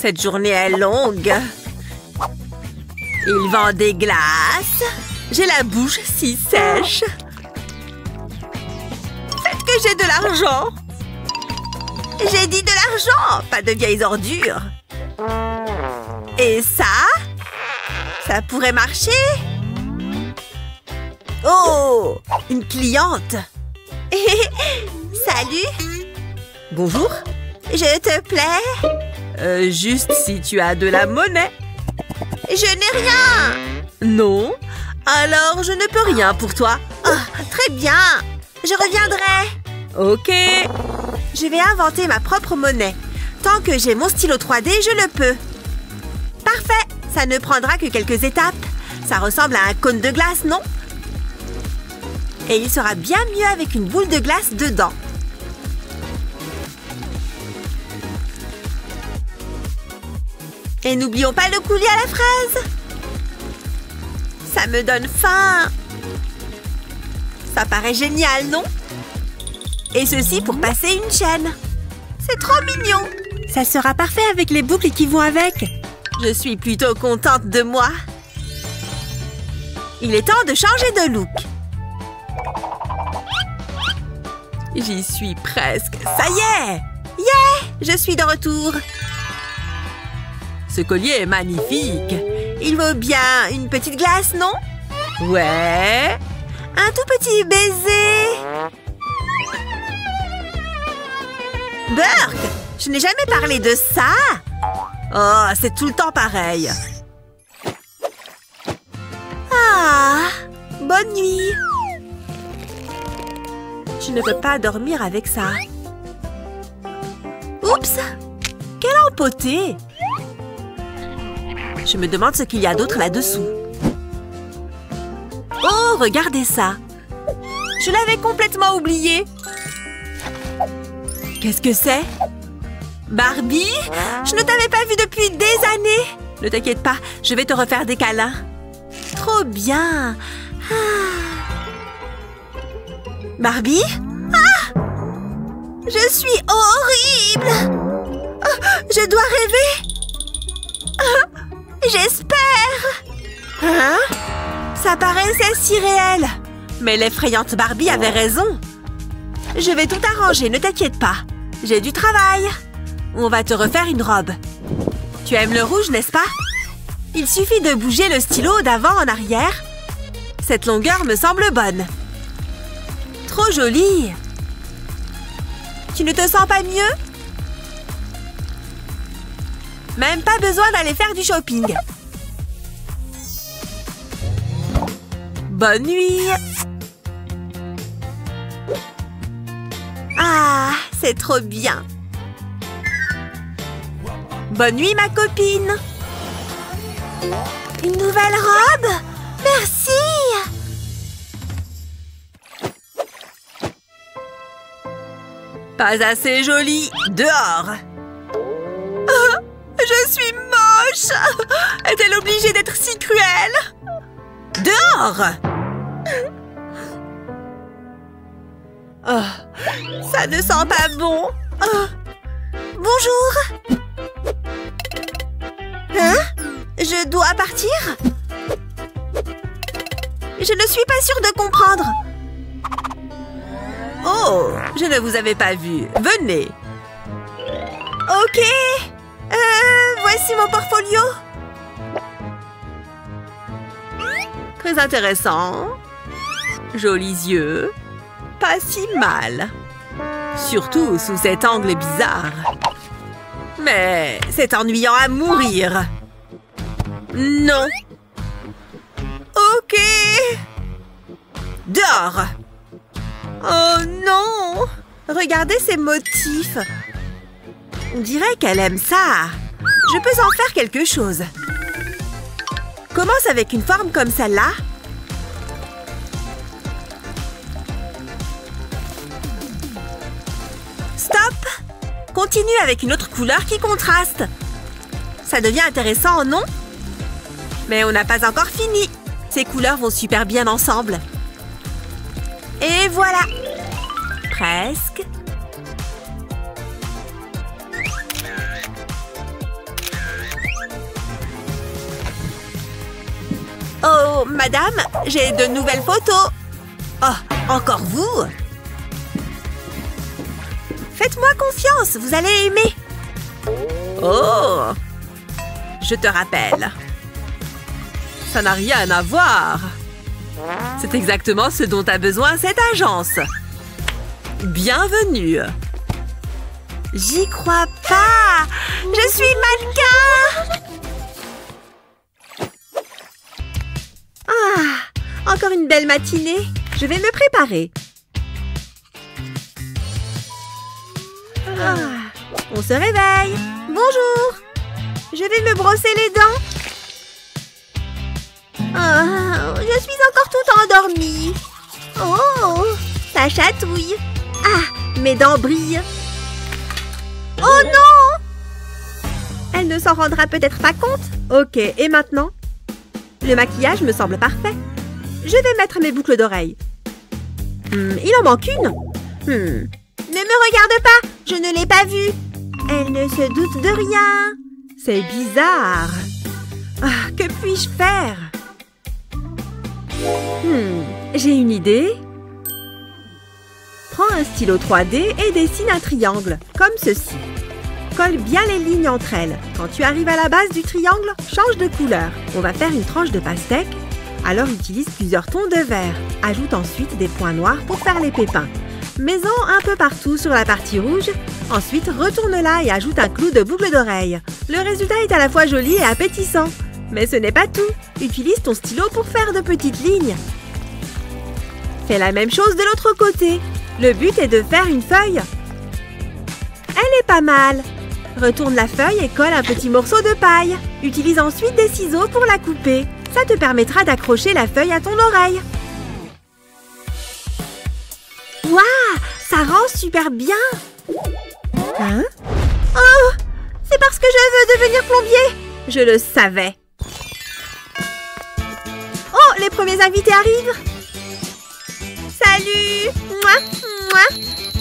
[SPEAKER 2] Cette journée est longue. Il vend des glaces. J'ai la bouche si sèche. Faites que j'ai de l'argent. J'ai dit de l'argent, pas de vieilles ordures. Et ça? Ça pourrait marcher? Oh! Une cliente. Salut. Bonjour. Je te plais? Juste si tu as de la monnaie. Je n'ai rien. Non? Alors je ne peux rien pour toi. Oh, très bien. Je reviendrai. Ok. Je vais inventer ma propre monnaie. Tant que j'ai mon stylo 3D, je le peux. Parfait. Ça ne prendra que quelques étapes. Ça ressemble à un cône de glace, non? Et il sera bien mieux avec une boule de glace dedans. Et n'oublions pas le coulis à la fraise. Ça me donne faim. Ça paraît génial, non? Et ceci pour passer une chaîne. C'est trop mignon. Ça sera parfait avec les boucles qui vont avec. Je suis plutôt contente de moi. Il est temps de changer de look. J'y suis presque. Ça y est! Yeah! Je suis de retour. Ce collier est magnifique. Il vaut bien une petite glace, non? Ouais. Un tout petit baiser. Burk! Je n'ai jamais parlé de ça. Oh, c'est tout le temps pareil. Ah! Bonne nuit. Je ne peux pas dormir avec ça. Oups! Quelle empotée! Je me demande ce qu'il y a d'autre là-dessous. Oh, regardez ça! Je l'avais complètement oublié. Qu'est-ce que c'est? Barbie? Je ne t'avais pas vue depuis des années. Ne t'inquiète pas, je vais te refaire des câlins. Trop bien! Barbie? Ah! Je suis horrible! Oh, je dois rêver! Ah, j'espère! Hein? Ça paraissait si réel! Mais l'effrayante Barbie avait raison! Je vais tout arranger, ne t'inquiète pas. J'ai du travail. On va te refaire une robe. Tu aimes le rouge, n'est-ce pas? Il suffit de bouger le stylo d'avant en arrière. Cette longueur me semble bonne. Trop jolie! Tu ne te sens pas mieux? Même pas besoin d'aller faire du shopping. Bonne nuit! Ah, c'est trop bien! Bonne nuit, ma copine. Une nouvelle robe? Merci. Pas assez jolie. Dehors. Oh, je suis moche. Est-elle obligée d'être si cruelle? Dehors. Oh, ça ne sent pas bon. Oh. Bonjour. Hein? Je dois partir? Je ne suis pas sûre de comprendre. Oh, je ne vous avais pas vu. Venez. Ok. Voici mon portfolio. Très intéressant. Jolis yeux. Pas si mal. Surtout sous cet angle bizarre. Mais c'est ennuyant à mourir. Non. Ok. Dehors. Oh non. Regardez ces motifs. On dirait qu'elle aime ça. Je peux en faire quelque chose. Commence avec une forme comme celle-là. Stop. Continue avec une autre couleur qui contraste. Ça devient intéressant, non? Mais on n'a pas encore fini. Ces couleurs vont super bien ensemble. Et voilà. Presque. Oh, madame, j'ai de nouvelles photos. Oh, encore vous? Faites-moi confiance, vous allez aimer. Oh, je te rappelle. Ça n'a rien à voir. C'est exactement ce dont a besoin cette agence. Bienvenue. J'y crois pas. Je suis mannequin. Ah, encore une belle matinée. Je vais me préparer. Ah, on se réveille. Bonjour. Je vais me brosser les dents. Oh, je suis encore toute endormie. Oh, ça chatouille. Ah, mes dents brillent. Oh non! Elle ne s'en rendra peut-être pas compte. Ok, et maintenant? Le maquillage me semble parfait. Je vais mettre mes boucles d'oreilles. Il en manque une. Ne me regarde pas, je ne l'ai pas vue. Elle ne se doute de rien. C'est bizarre. Ah, que puis-je faire? J'ai une idée. Prends un stylo 3D et dessine un triangle, comme ceci. Colle bien les lignes entre elles. Quand tu arrives à la base du triangle, change de couleur. On va faire une tranche de pastèque. Alors utilise plusieurs tons de vert. Ajoute ensuite des points noirs pour faire les pépins. Mets-en un peu partout sur la partie rouge. Ensuite, retourne-la et ajoute un clou de boucle d'oreille. Le résultat est à la fois joli et appétissant. Mais ce n'est pas tout. Utilise ton stylo pour faire de petites lignes. Fais la même chose de l'autre côté. Le but est de faire une feuille. Elle est pas mal. Retourne la feuille et colle un petit morceau de paille. Utilise ensuite des ciseaux pour la couper. Ça te permettra d'accrocher la feuille à ton oreille. Waouh, ça rend super bien. Hein? Oh, c'est parce que je veux devenir plombier. Je le savais. Oh, les premiers invités arrivent. Salut. Mouah, mouah.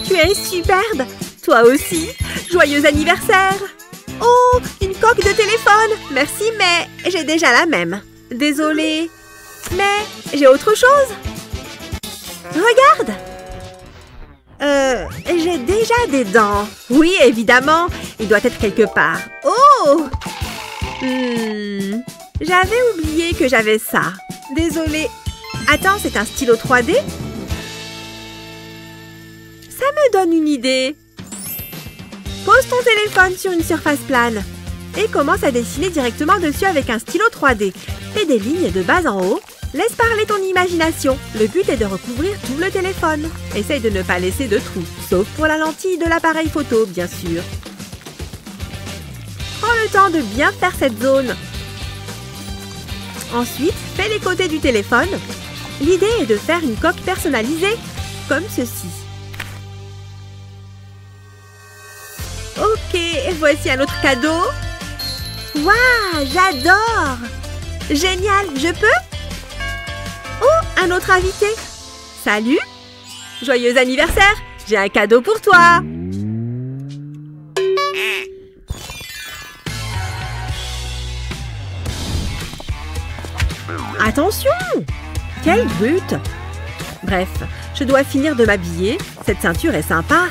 [SPEAKER 2] Tu es superbe. Toi aussi. Joyeux anniversaire. Oh, une coque de téléphone. Merci, mais j'ai déjà la même. Désolée. Mais j'ai autre chose. Regarde. J'ai déjà des dents. Oui, évidemment. Il doit être quelque part. Oh. J'avais oublié que j'avais ça. Désolée. Attends, c'est un stylo 3D? Ça me donne une idée. Pose ton téléphone sur une surface plane et commence à dessiner directement dessus avec un stylo 3D. Fais des lignes de bas en haut. Laisse parler ton imagination. Le but est de recouvrir tout le téléphone. Essaye de ne pas laisser de trous, sauf pour la lentille de l'appareil photo, bien sûr. Prends le temps de bien faire cette zone. Ensuite, fais les côtés du téléphone. L'idée est de faire une coque personnalisée, comme ceci. Ok, voici un autre cadeau. Waouh, j'adore! Génial, je peux? Oh, un autre invité. Salut! Joyeux anniversaire! J'ai un cadeau pour toi! Attention! Quelle brute! Bref, je dois finir de m'habiller. Cette ceinture est sympa.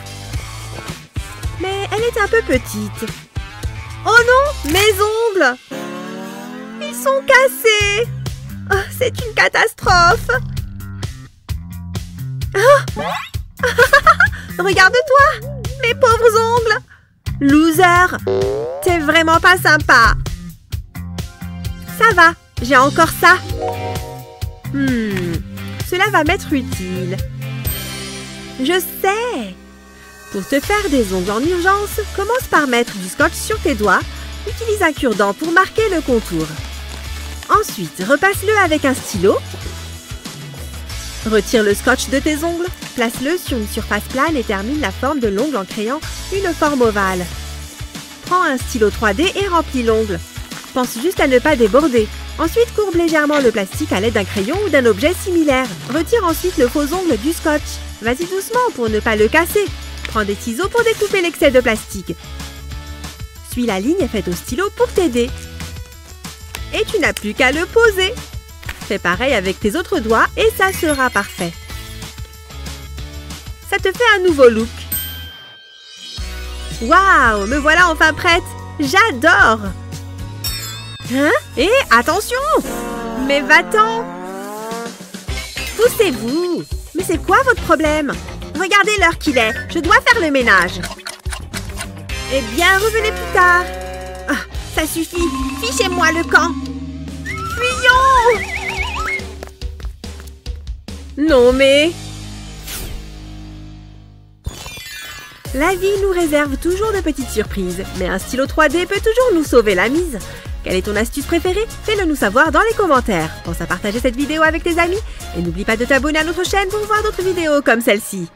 [SPEAKER 2] Mais elle est un peu petite. Oh non! Mes ongles! Ils sont cassés! Oh, c'est une catastrophe! Oh. Regarde-toi! Mes pauvres ongles! Loser! T'es vraiment pas sympa! Ça va, j'ai encore ça! Cela va m'être utile. Je sais! Pour te faire des ongles en urgence, commence par mettre du scotch sur tes doigts. Utilise un cure-dent pour marquer le contour. Ensuite, repasse-le avec un stylo. Retire le scotch de tes ongles. Place-le sur une surface plane et termine la forme de l'ongle en créant une forme ovale. Prends un stylo 3D et remplis l'ongle. Pense juste à ne pas déborder. Ensuite, courbe légèrement le plastique à l'aide d'un crayon ou d'un objet similaire. Retire ensuite le faux ongle du scotch. Vas-y doucement pour ne pas le casser. Prends des ciseaux pour découper l'excès de plastique. Suis la ligne faite au stylo pour t'aider. Et tu n'as plus qu'à le poser. Fais pareil avec tes autres doigts et ça sera parfait. Ça te fait un nouveau look. Waouh, me voilà enfin prête. J'adore. Hein? Et attention! Mais va-t'en! Poussez-vous! Mais c'est quoi votre problème? Regardez l'heure qu'il est. Je dois faire le ménage. Eh bien, revenez plus tard. Ah, ça suffit. Fichez-moi le camp. Fuyons! Non mais... La vie nous réserve toujours de petites surprises, mais un stylo 3D peut toujours nous sauver la mise. Quelle est ton astuce préférée? Fais-le nous savoir dans les commentaires. Pense à partager cette vidéo avec tes amis et n'oublie pas de t'abonner à notre chaîne pour voir d'autres vidéos comme celle-ci.